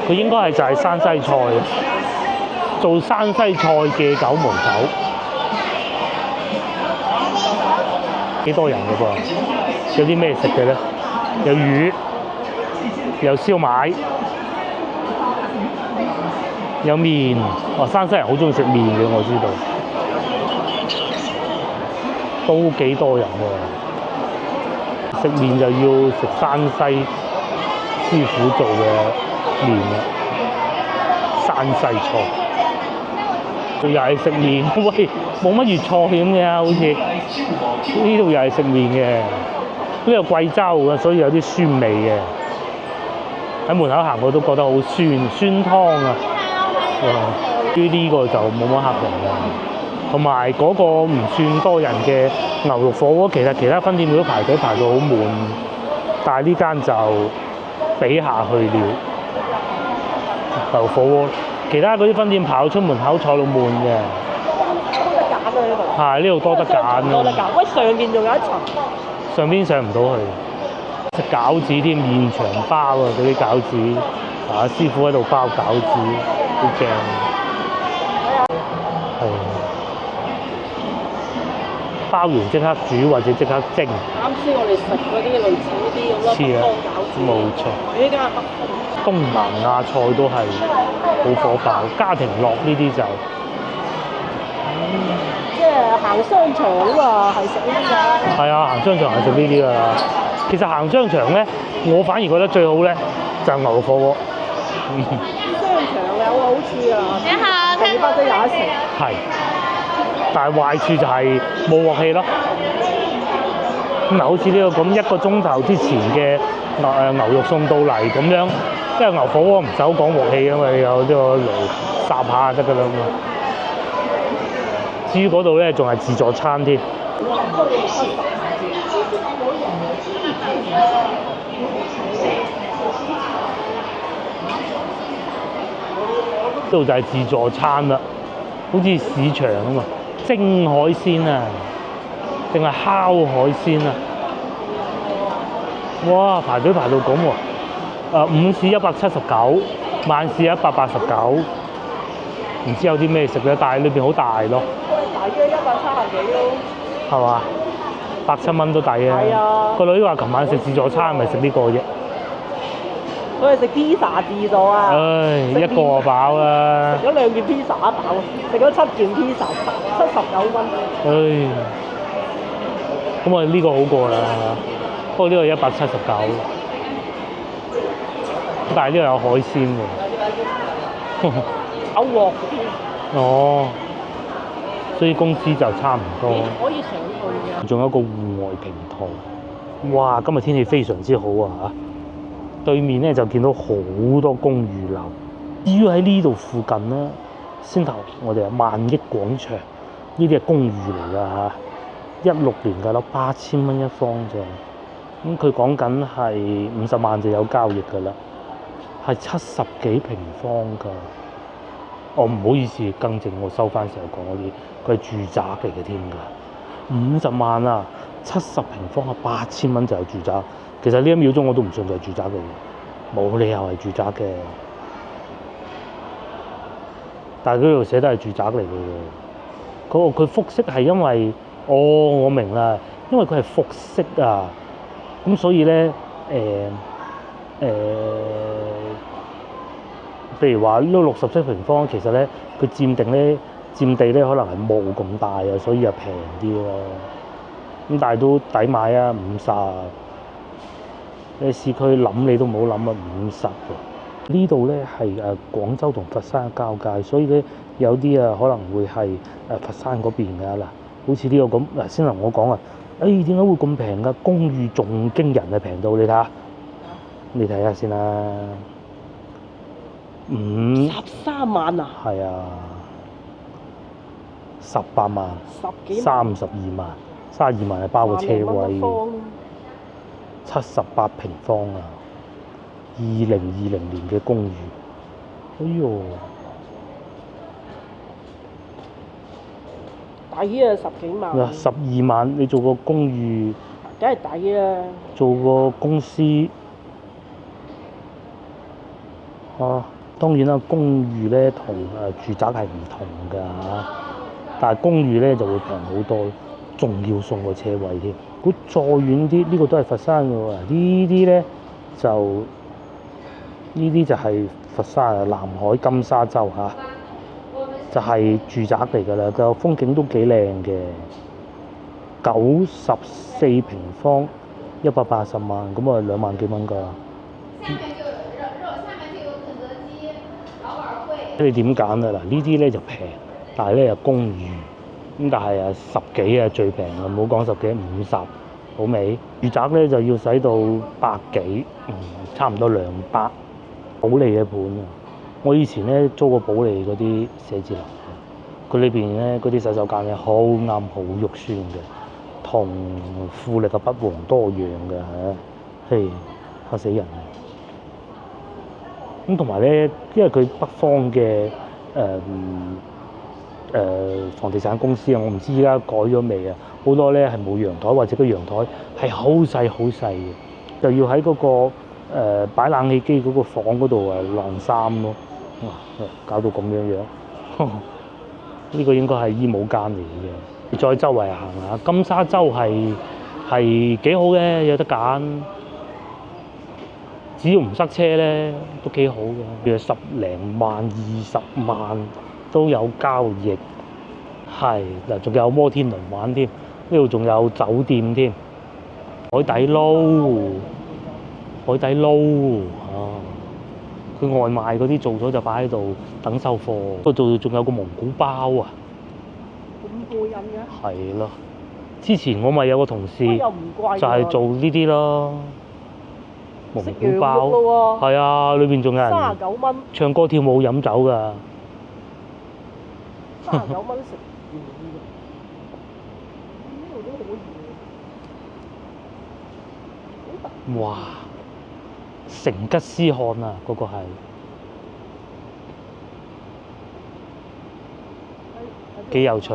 佢應該係就係山西菜，做山西菜嘅9毛9，幾多人㗎噃？有啲咩食嘅咧？有魚，有燒賣。有麵，山西人好中意食麵嘅，我知道，都幾多人喎。食麵就要食山西師傅做嘅麵啦，山西菜。又係食麵，喂，冇乜粵菜咁嘅，好似呢度又係食麵嘅，呢個貴州嘅，所以有啲酸味嘅。喺門口行過都覺得好酸湯啊！呢個就冇乜客人嘅，同埋嗰個唔算多人嘅牛肉火鍋，其實其他分店都排隊排到好滿，但係呢間就比下去了。牛肉火鍋，其他嗰啲分店跑出門口坐到滿嘅。多得揀啊！呢度係呢度多得揀啊！多得揀，喂，上面仲有一層。上邊上唔到去，食餃子添，現場包啊！嗰啲餃子，師傅喺度包餃子，好正。係。包完即刻煮或者即刻蒸。啱先我哋食嗰啲類似呢啲咁咯，北方餃子。冇錯。呢間係北方。東南亞菜都係好火爆，家庭樂呢啲就。即係行商場啊，係食呢啲㗎。係啊，行商場係食呢啲㗎。其實行商場咧，我反而覺得最好咧就係牛肉火鍋。商場有個好處啊，你包得有得食。係，但係壞處就係冇鑊氣咯。咁好似呢個咁1個鐘頭之前嘅牛肉送到嚟咁樣，因為牛火鍋唔使好講鑊氣啊嘛，有呢個爐烚下就得㗎啦嘛。至於嗰度咧，仲係自助餐添。呢度就係自助餐啦，好似市場啊嘛，蒸海鮮啊，定係烤海鮮啊？哇！排隊排到咁喎，午市179，晚市189，唔知有啲咩食咧，但係裏邊好大咯。大約130幾咯。係嘛？7蚊都抵啊！係啊。個女話琴晚食自助餐，咪食呢個啫。我哋食 pizza 自助啊！唉，一個就飽啦。食咗2件 pizza 飽，食咗7件 pizza， 79蚊。唉，咁我哋呢個好過啦，不過呢個179，但係呢度有海鮮喎。有鑊添。哦，所以工資就差唔多。可以上去嘅。仲有一個戶外平台，哇！今日天氣非常之好啊！對面咧就見到好多公寓樓。至於喺呢度附近咧，先頭我哋係萬億廣場，呢啲係公寓嚟㗎嚇，16年㗎啦，8000蚊一方啫。咁佢講緊係50萬就有交易㗎啦，係70幾平方㗎。哦，唔好意思，更正，我收翻成日講嗰啲，佢係住宅嚟嘅添㗎。50萬啊，70平方啊，8000蚊就有住宅。其實呢1秒鐘我都唔信佢係住宅嚟嘅，冇理由係住宅嘅。但係佢度寫得係住宅嚟嘅。佢複式係因為，我明啦，因為佢係複式啊，咁所以咧，譬如話呢67平方，其實咧佢佔地咧可能係冇咁大啊，所以就平啲咯。咁但係都抵買啊，50。你市區諗你都冇諗啊，50喎。呢度咧係廣州同佛山交界，所以咧有啲可能會係佛山嗰邊㗎嗱，好似呢個咁嗱，先同我講啊，點解會咁平㗎？公寓仲驚人啊，平到你睇下，你睇下先啦，13萬啊？係啊，18萬，10幾萬，32萬，32萬係包個車位。78平方啊！2020年嘅公寓，哎呦，抵啊！10幾萬。12萬，你做個公寓，梗係抵啦。做個公司，當然啦，公寓咧同住宅係唔同㗎嚇，但係公寓咧就會平好多，仲要送個車位添。如果再遠啲，呢個都係佛山嘅喎。呢啲就係佛山啊，南海金沙洲嚇，就係住宅嚟㗎啦。個風景都幾靚嘅，94平方180萬，咁啊2萬幾蚊㗎。你點揀啊？嗱，呢啲咧就平，但係咧又公寓，咁但係十幾最平啊，唔好講十幾50，好未？住宅咧就要使到100幾，差唔多200。保利嘅盤啊，我以前咧租過保利嗰啲寫字樓，佢裏邊咧嗰啲洗手間咧好啱好肉酸嘅，同富力嘅北皇多樣嘅嚇，嘿嚇死人啊！咁同埋咧，因為佢北方嘅房地產公司啊，我唔知依家改咗未啊，好多咧係冇陽台，或者個陽台係好細嘅，就要喺嗰個擺冷氣機嗰個房嗰度晾衫咯，搞到咁樣樣，呢個應該係衣帽間嚟嘅。再周圍行下，金沙洲係幾好嘅，有得揀，只要唔塞車咧都幾好嘅，約10零萬、20萬都有交易。係嗱，仲有摩天輪玩添，呢度仲有酒店添，海底撈啊！佢外賣嗰啲做咗就擺喺度等收貨。嗰度仲有個蒙古包啊！咁過癮嘅？係咯，之前我咪有個同事又唔貴，就係做呢啲咯，蒙古包。係啊，裏邊仲有人39蚊，唱歌跳舞飲酒㗎。39蚊食完嘅，呢度都可以。哇！成吉思汗啊，嗰個係幾有趣。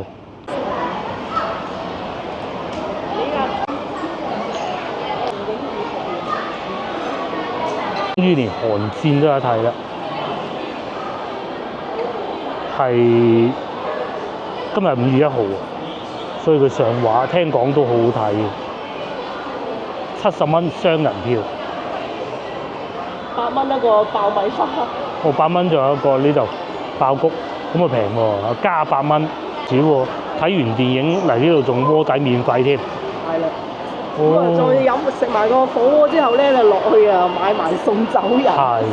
終於連寒戰都有睇啦，係今日5月1號啊，所以佢上畫聽講都好好睇嘅，70蚊雙人票。8蚊一個爆米花。8蚊仲有一個呢度爆谷，咁啊平喎，加8蚊少喎。睇完電影嚟呢度仲鍋底免費添。係啦。咁啊，再食埋個火鍋之後咧，就落去啊買埋餸走人。係。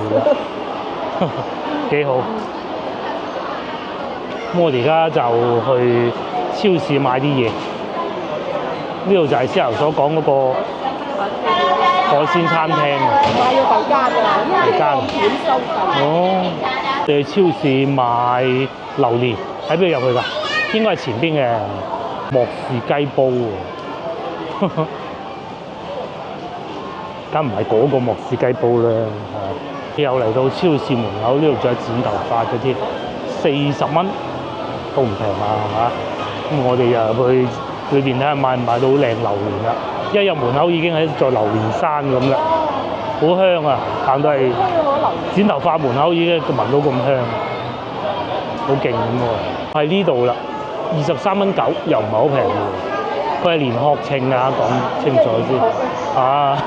幾好。咁我哋而家就去超市買啲嘢。呢度就係先頭所講嗰個海鮮餐廳啊！買咗第間啊，因為呢個片收費。哦，你去超市買榴蓮，喺邊度入去㗎？應該係前邊嘅莫氏雞煲喎，梗唔係嗰個莫氏雞煲啦。又嚟到超市門口，呢度仲有剪頭髮嘅添，40蚊都唔平啊嚇！咁我哋又去裏邊睇下買唔買到好靚榴蓮啦。一入門口已經喺座榴蓮山咁啦，好香啊！行到係剪頭髮門口已經聞到咁香，好勁咁喎。喺呢度啦，23.9蚊又唔係好平喎。佢係連殼稱啊，講清楚先。啊，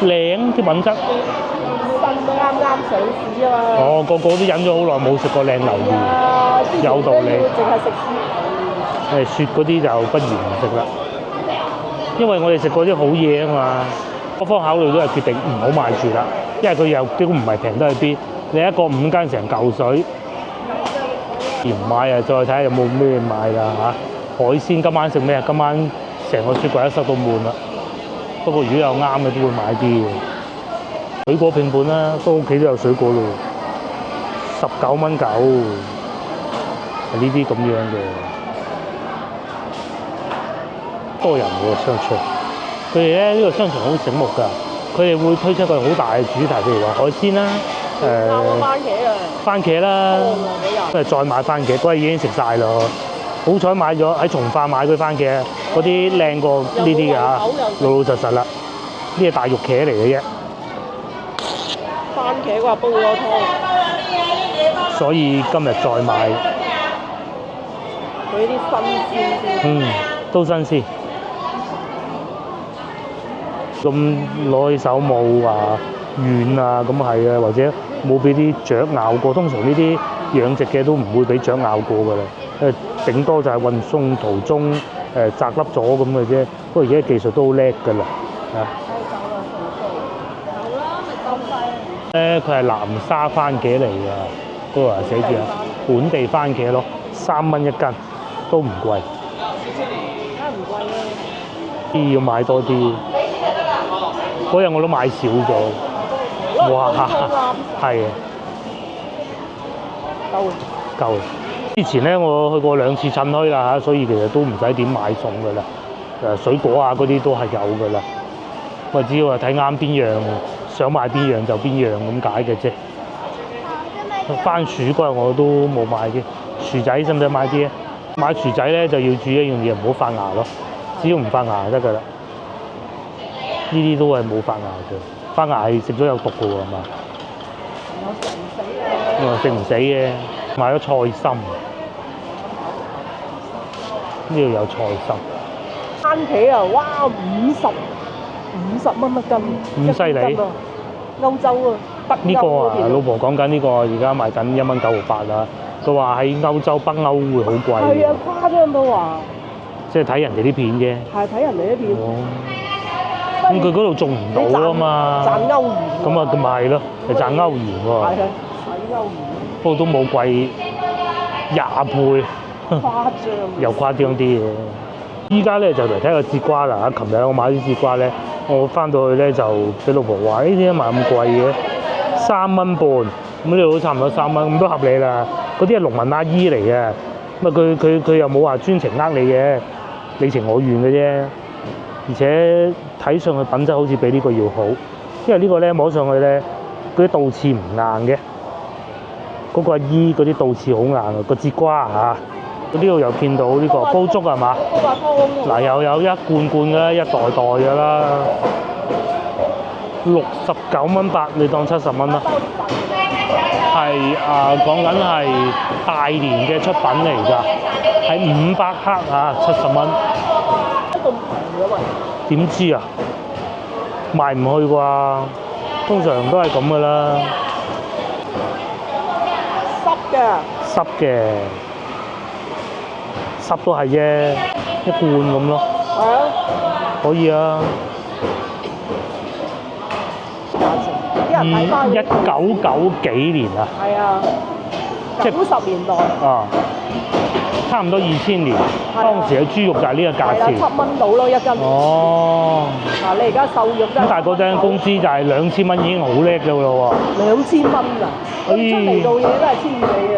靚啲品質。新都啱啱上市啊嘛。哦，個個都忍咗好耐冇食過靚榴蓮，有道理。淨係食雪。雪嗰啲就不如唔食啦。因為我哋食過啲好嘢啊嘛，各方考慮都係決定唔好買住啦，因為佢又都唔係平得去邊，你一個5間成嚿水，唔買啊，再睇下有冇咩買啦嚇。海鮮今晚食咩啊？今晚成個雪櫃都塞到滿啦。不過如果有啱嘅都會買啲嘅。水果拼盤啦，都屋企都有水果咯，19.9蚊，係呢啲咁樣嘅。多人喎商場，佢哋咧呢個商場好醒目㗎，佢哋會推出個好大嘅主題，譬如話海鮮啦，番茄啦，跟住再買番茄，嗰日已經食晒咯。好彩買咗喺從化買嗰啲番茄，嗰啲靚過呢啲㗎嚇，老老實實啦，呢係大肉茄嚟嘅啫。番茄話煲咗湯，所以今日再買。佢啲新鮮都新鮮。咁攞起手冇話軟啊，咁係啊，或者冇俾啲雀咬過。通常呢啲養殖嘅都唔會俾雀咬過㗎啦，頂多就係運送途中擲粒咗咁嘅啫。不過而家技術都好叻㗎啦，佢係南沙番茄嚟㗎，嗰個寫住啊，本地番茄咯3蚊一斤，都唔貴。梗係唔貴啦。要買多啲。嗰日我都買少咗。哇！係啊，夠。之前咧我去過2次趁墟啦嚇，所以其實都唔使點買餸噶啦。水果啊嗰啲都係有噶啦。我只要係睇啱邊樣，想買邊樣就邊樣咁解嘅啫。番薯嗰日我都冇買嘅，薯仔使唔使買啲啊？買薯仔咧就要注意一樣嘢，唔好發芽咯。只要唔發芽就得噶啦。呢啲都係冇發芽嘅，發芽係食咗有毒嘅喎，係嘛？我食唔死嘅。買咗菜心，呢度有菜心。番茄啊，哇50蚊一斤，咁犀利！歐洲啊，北歐呢個啊，嗰邊老婆講緊呢個而家賣緊1蚊9毫8啦。佢話喺歐洲北歐會好貴。係啊，誇張到話。即係睇人哋啲片啫。係睇人哋啲片。咁佢嗰度種唔到啊嘛。賺歐元。咁啊，咪係咯，係賺歐元喎。係啊，使歐元。不過都冇貴20倍。誇張。又誇張啲嘅。依家咧就嚟睇個節瓜啦嚇！琴日我買啲節瓜咧，我翻到去咧就俾老婆話：呢啲賣咁貴嘅，3蚊半，咁呢度都差唔多3蚊，咁都合理啦。嗰啲係農民阿姨嚟嘅，咁啊佢又冇話專程呃你嘅，你情我願嘅啫。而且睇上去品質好似比呢個要好，因為呢個咧摸上去咧嗰啲倒刺唔硬嘅，嗰個阿姨嗰啲倒刺好硬啊，個節瓜嚇。呢度又見到呢個煲粥係嘛？嗱又有一罐罐嘅，一袋袋嘅啦，69蚊8，你當70蚊啦。係講緊係大連嘅出品嚟㗎，係500克啊，70蚊。咁平嘅喂？點知啊？賣唔去啩？通常都係咁㗎啦。濕嘅。濕都係啫，一罐咁咯。係啊。可以啊。1990幾年啊。係啊。即係90年代。啊。差唔多2000年，當時嘅豬肉就係呢個價錢。係啦，7蚊到咯一斤。哦。嗱，你而家瘦肉真係。咁但係嗰陣工資就係2000蚊已經好叻㗎咯喎。2000蚊啊！出嚟做嘢都係千幾啊！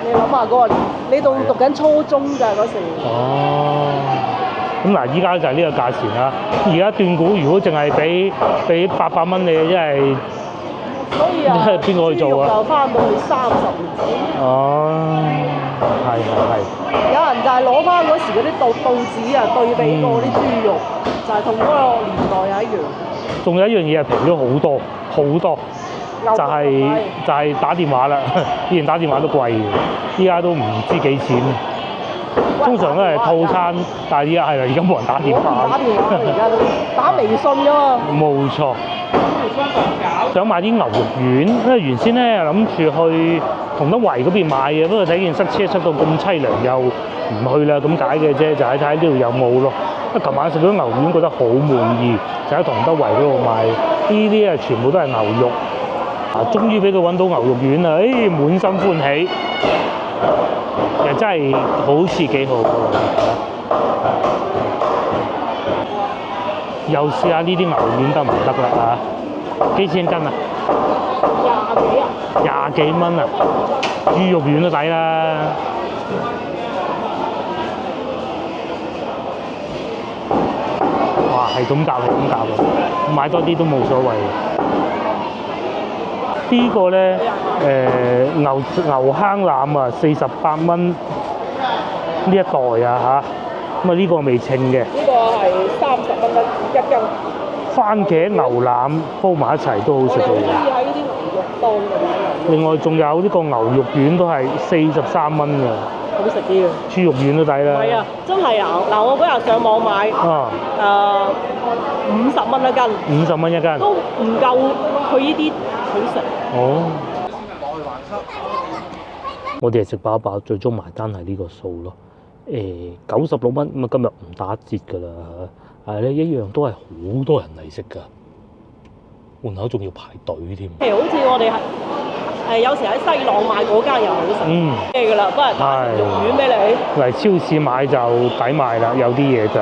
你諗下嗰個，你仲讀緊初中㗎嗰時。哦。咁嗱，依家就係呢個價錢啦。而家斷估如果淨係俾800蚊你，真係。所以啊，邊個去做啊？就翻到去30年前。哦，係。有人就係攞翻嗰時嗰啲報紙啊，對比過啲豬肉，就係同嗰個年代係一樣。仲有一樣嘢係平咗好多，就係打電話啦。以前打電話都貴嘅，依家都唔知幾錢。通常都係套餐，但係依家係啦，而家冇人打電話。打電話而家都打微信㗎嘛。冇錯。想買啲牛肉丸，因為原先咧諗住去同德圍嗰邊買嘅，不過睇見塞車塞到咁凄涼，又唔去啦，咁解嘅啫，就喺睇下呢度有冇咯。琴晚食咗牛丸，覺得好滿意，就喺同德圍嗰度買。呢啲啊全部都係牛肉，終於俾佢揾到牛肉丸啦！滿心歡喜，又真係好似幾好喎。又試下呢啲牛丸得唔得啦？幾錢一斤啊？20幾蚊啊！豬肉丸都抵啦。哇，係咁夾喎，買多啲都冇所謂。呢個咧牛坑腩啊，48蚊呢一袋啊嚇。咁啊呢個未稱嘅。呢個係30蚊一斤。番茄牛腩煲埋一齊都好食嘅。我哋好似喺啲牛肉檔嗰度。另外仲有呢個牛肉丸都係43蚊嘅。好食啲嘅。豬肉丸都抵啦。係啊，真係啊！嗱，我嗰日上網買50蚊一斤。50蚊一斤。都唔夠佢呢啲好食。哦。我哋係食飽飽，最終埋單係呢個數咯。96蚊咁啊，今日唔打折㗎啦。係咧，一樣都係好多人嚟食㗎，門口仲要排隊添。譬如好似我哋有時喺西朗買嗰間又好食。咩㗎啦，不過打成肉丸俾你。嚟超市買就抵買啦，有啲嘢就。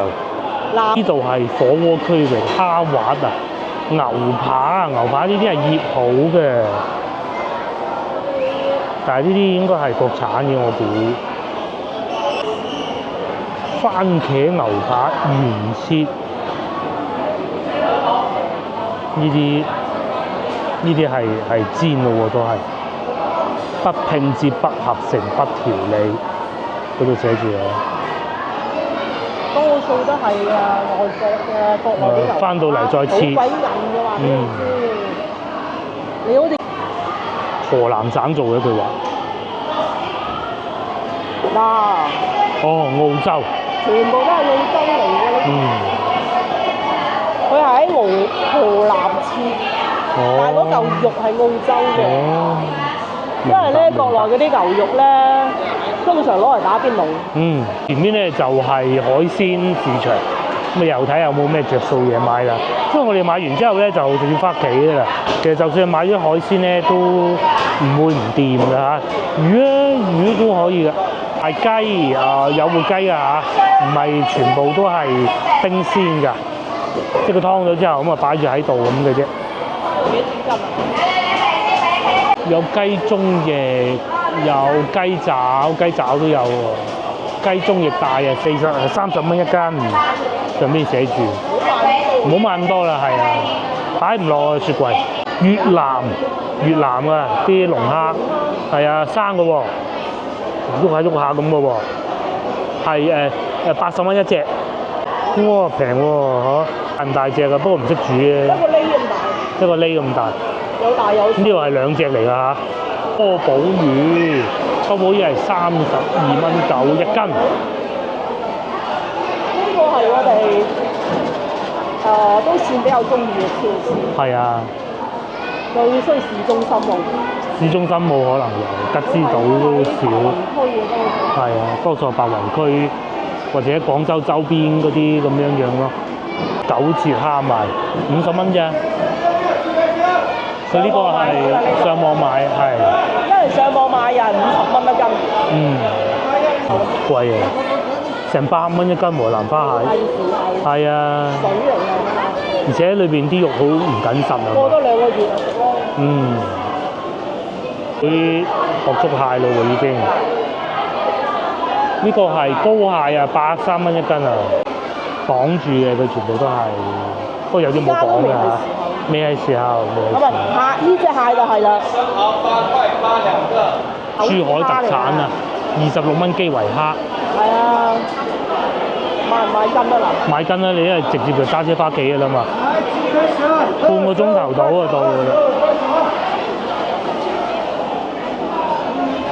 呢度係火鍋區域，蝦滑啊、牛扒呢啲係醃好嘅，但係呢啲應該係國產嘅我估。番茄牛扒原切，呢啲係煎嘅喎，都係不拼接、不合成、不調理，嗰度寫住啊。多數都係外國嘅國內啲牛扒，翻到嚟再切，好鬼韌嘅話，你好似河南省做嘅佢話。澳洲。全部都係澳洲嚟嘅。佢係喺河南切，但係嗰嚿肉係澳洲嘅。因為咧國內嗰啲牛肉咧，通常攞嚟打邊爐。前面咧就係海鮮市場，咁又睇有冇咩着數嘢買啦。因為我哋買完之後咧就直接翻屋企㗎啦。其實就算買咗海鮮咧，都唔會唔掂㗎嚇。魚都可以㗎。係雞有活雞㗎嚇，唔係全部都係冰鮮㗎，即係佢湯咗之後咁啊擺住喺度咁嘅啫。幾錢斤啊？有雞中翼，有雞爪都有喎。雞中翼大啊，30蚊一斤，上邊寫住。唔好買咁多啦，係啊，擺唔落雪櫃。越南啊，啲龍蝦係啊生嘅喎。喐下咁嘅喎，係80蚊一隻，哇平喎嚇，咁大隻嘅，不過唔識煮嘅。一個厘咁大。有大有細。呢度係2隻嚟㗎嚇，多寶魚係32蚊9一斤。呢個係我哋都算比較中意嘅超市。係啊。最需市中心喎。市中心冇可能有，吉之島都少。係啊，多數係白雲區或者廣州周邊嗰啲咁樣咯。9折蝦賣50蚊啫。佢呢個係上網買，係。因為上網買又係50蚊一斤。貴啊！成100蚊一斤喎，南花蟹。係啊。水嚟㗎。而且裏邊啲肉好唔緊實啊。過多2個月就食咯。佢學足蟹咯喎已經。呢個係膏蟹啊，83蚊一斤啊，綁住嘅佢全部都係，不過有啲冇綁嘅嚇，未係時候。唔係蟹，呢隻蟹就係啦。珠海特產啊，26蚊基圍蝦。係啊，買唔買斤啊嗱？買斤啦，你因為直接就揸車翻屋企㗎啦嘛，半個鐘頭到就到㗎啦。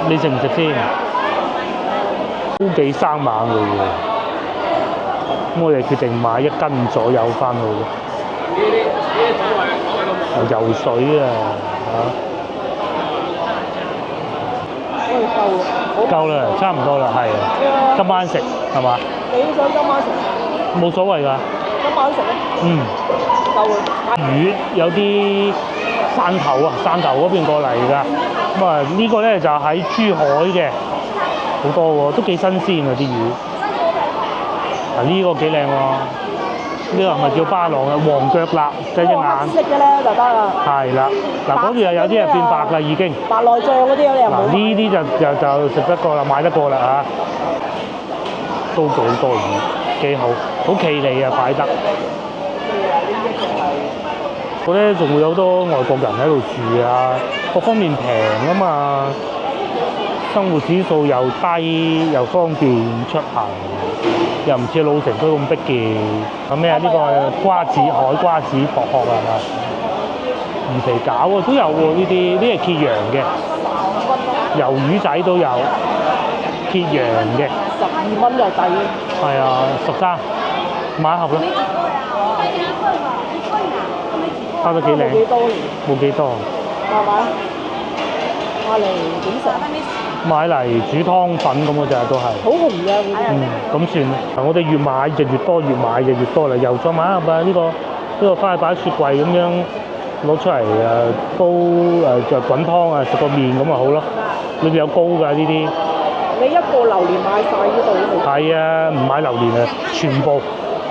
你食唔食先？都幾生猛嘅喎，咁我哋決定買1斤左右翻去。游水啊嚇！夠啦，差唔多啦，係啊，今晚食係嘛？你想今晚食？冇所謂㗎。今晚食啊？夠啦。魚有啲汕頭嗰邊過嚟㗎，咁啊呢個咧就喺珠海嘅。好多喎，都幾新鮮啊啲魚。呢個幾靚喎，呢個係咪叫巴朗啊？黃腳臘隻眼。黑色嘅咧就得啦。係啦，嗱嗰度又有啲係變白啦已經。白內障嗰啲你又冇。嗱呢啲就食得過啦，買得過啦嚇。都好多魚，幾好，好企理啊擺得。嗰咧仲會有好多外國人喺度住啊，各方面平啊嘛。生活指數又低，又方便出行，又唔似老城區咁逼嘅。有咩啊？呢個海瓜子薄殼係嘛？魚皮餃啊都有喎，呢啲係揭陽嘅。魷魚仔都有，揭陽嘅。12蚊又抵。係啊，13買一盒啦。包得幾靚？冇幾多。買嚟點食？買嚟煮湯粉咁嘅咋都係。好紅㗎嗰啲。咁算啦。我哋越買就越多，越買就越多啦。又再買一盒啊！呢個翻去擺喺雪櫃咁樣，攞出嚟煲就滾湯啊，食個麵咁咪好咯。裏邊有糕㗎呢啲。你一個榴蓮買晒呢度？係啊，唔買榴蓮啊，全部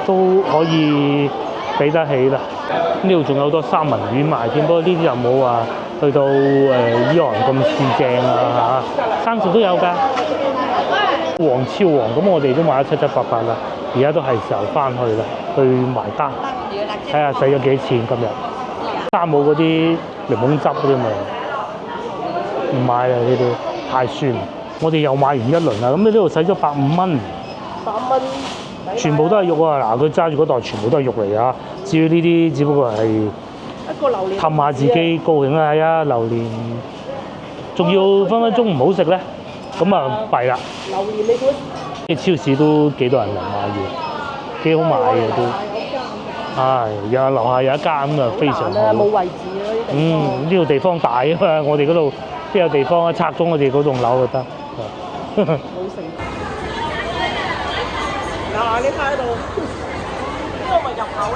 都可以俾得起啦。呢度仲有好多三文魚賣添，不過呢啲就冇話去到依行咁市正啊嚇，生食都有㗎。黃超黃咁，我哋都買得七七八八啦。而家都係時候翻去啦，去埋單，睇下使咗幾錢今日。沙冇嗰啲檸檬汁嗰啲咪唔買啦，呢啲太酸。我哋又買完一輪啦，咁你呢度使咗150蚊。100蚊，全部都係肉啊！嗱，佢揸住嗰袋全部都係肉嚟啊！至於呢啲，只不過係一個榴蓮氹下自己高興啊！係啊，榴蓮仲要分分鐘唔好食咧，咁啊弊啦！榴蓮你估？啲超市都幾多人嚟買嘢，幾好買嘅都。係，有樓下有一間咁啊，非常好。冇位置啊！呢度地方大啊嘛，我哋嗰度邊有地方啊？拆咗我哋嗰棟樓就得。冇成。嗱，你睇喺度，呢個咪入口咯。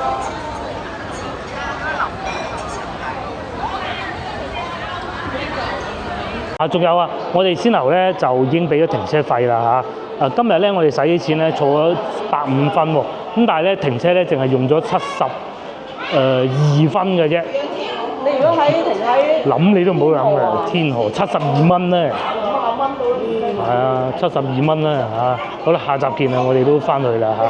仲有啊，我哋先頭咧就已經俾咗停車費啦嚇。今日咧我哋使啲錢咧儲咗150分喎，咁但係咧停車咧淨係用咗72分嘅啫。你如果諗你都唔好諗嘅，天河72蚊咧。50蚊到。係啊，72蚊啦嚇。好啦，下集見啦，我哋都翻去啦嚇。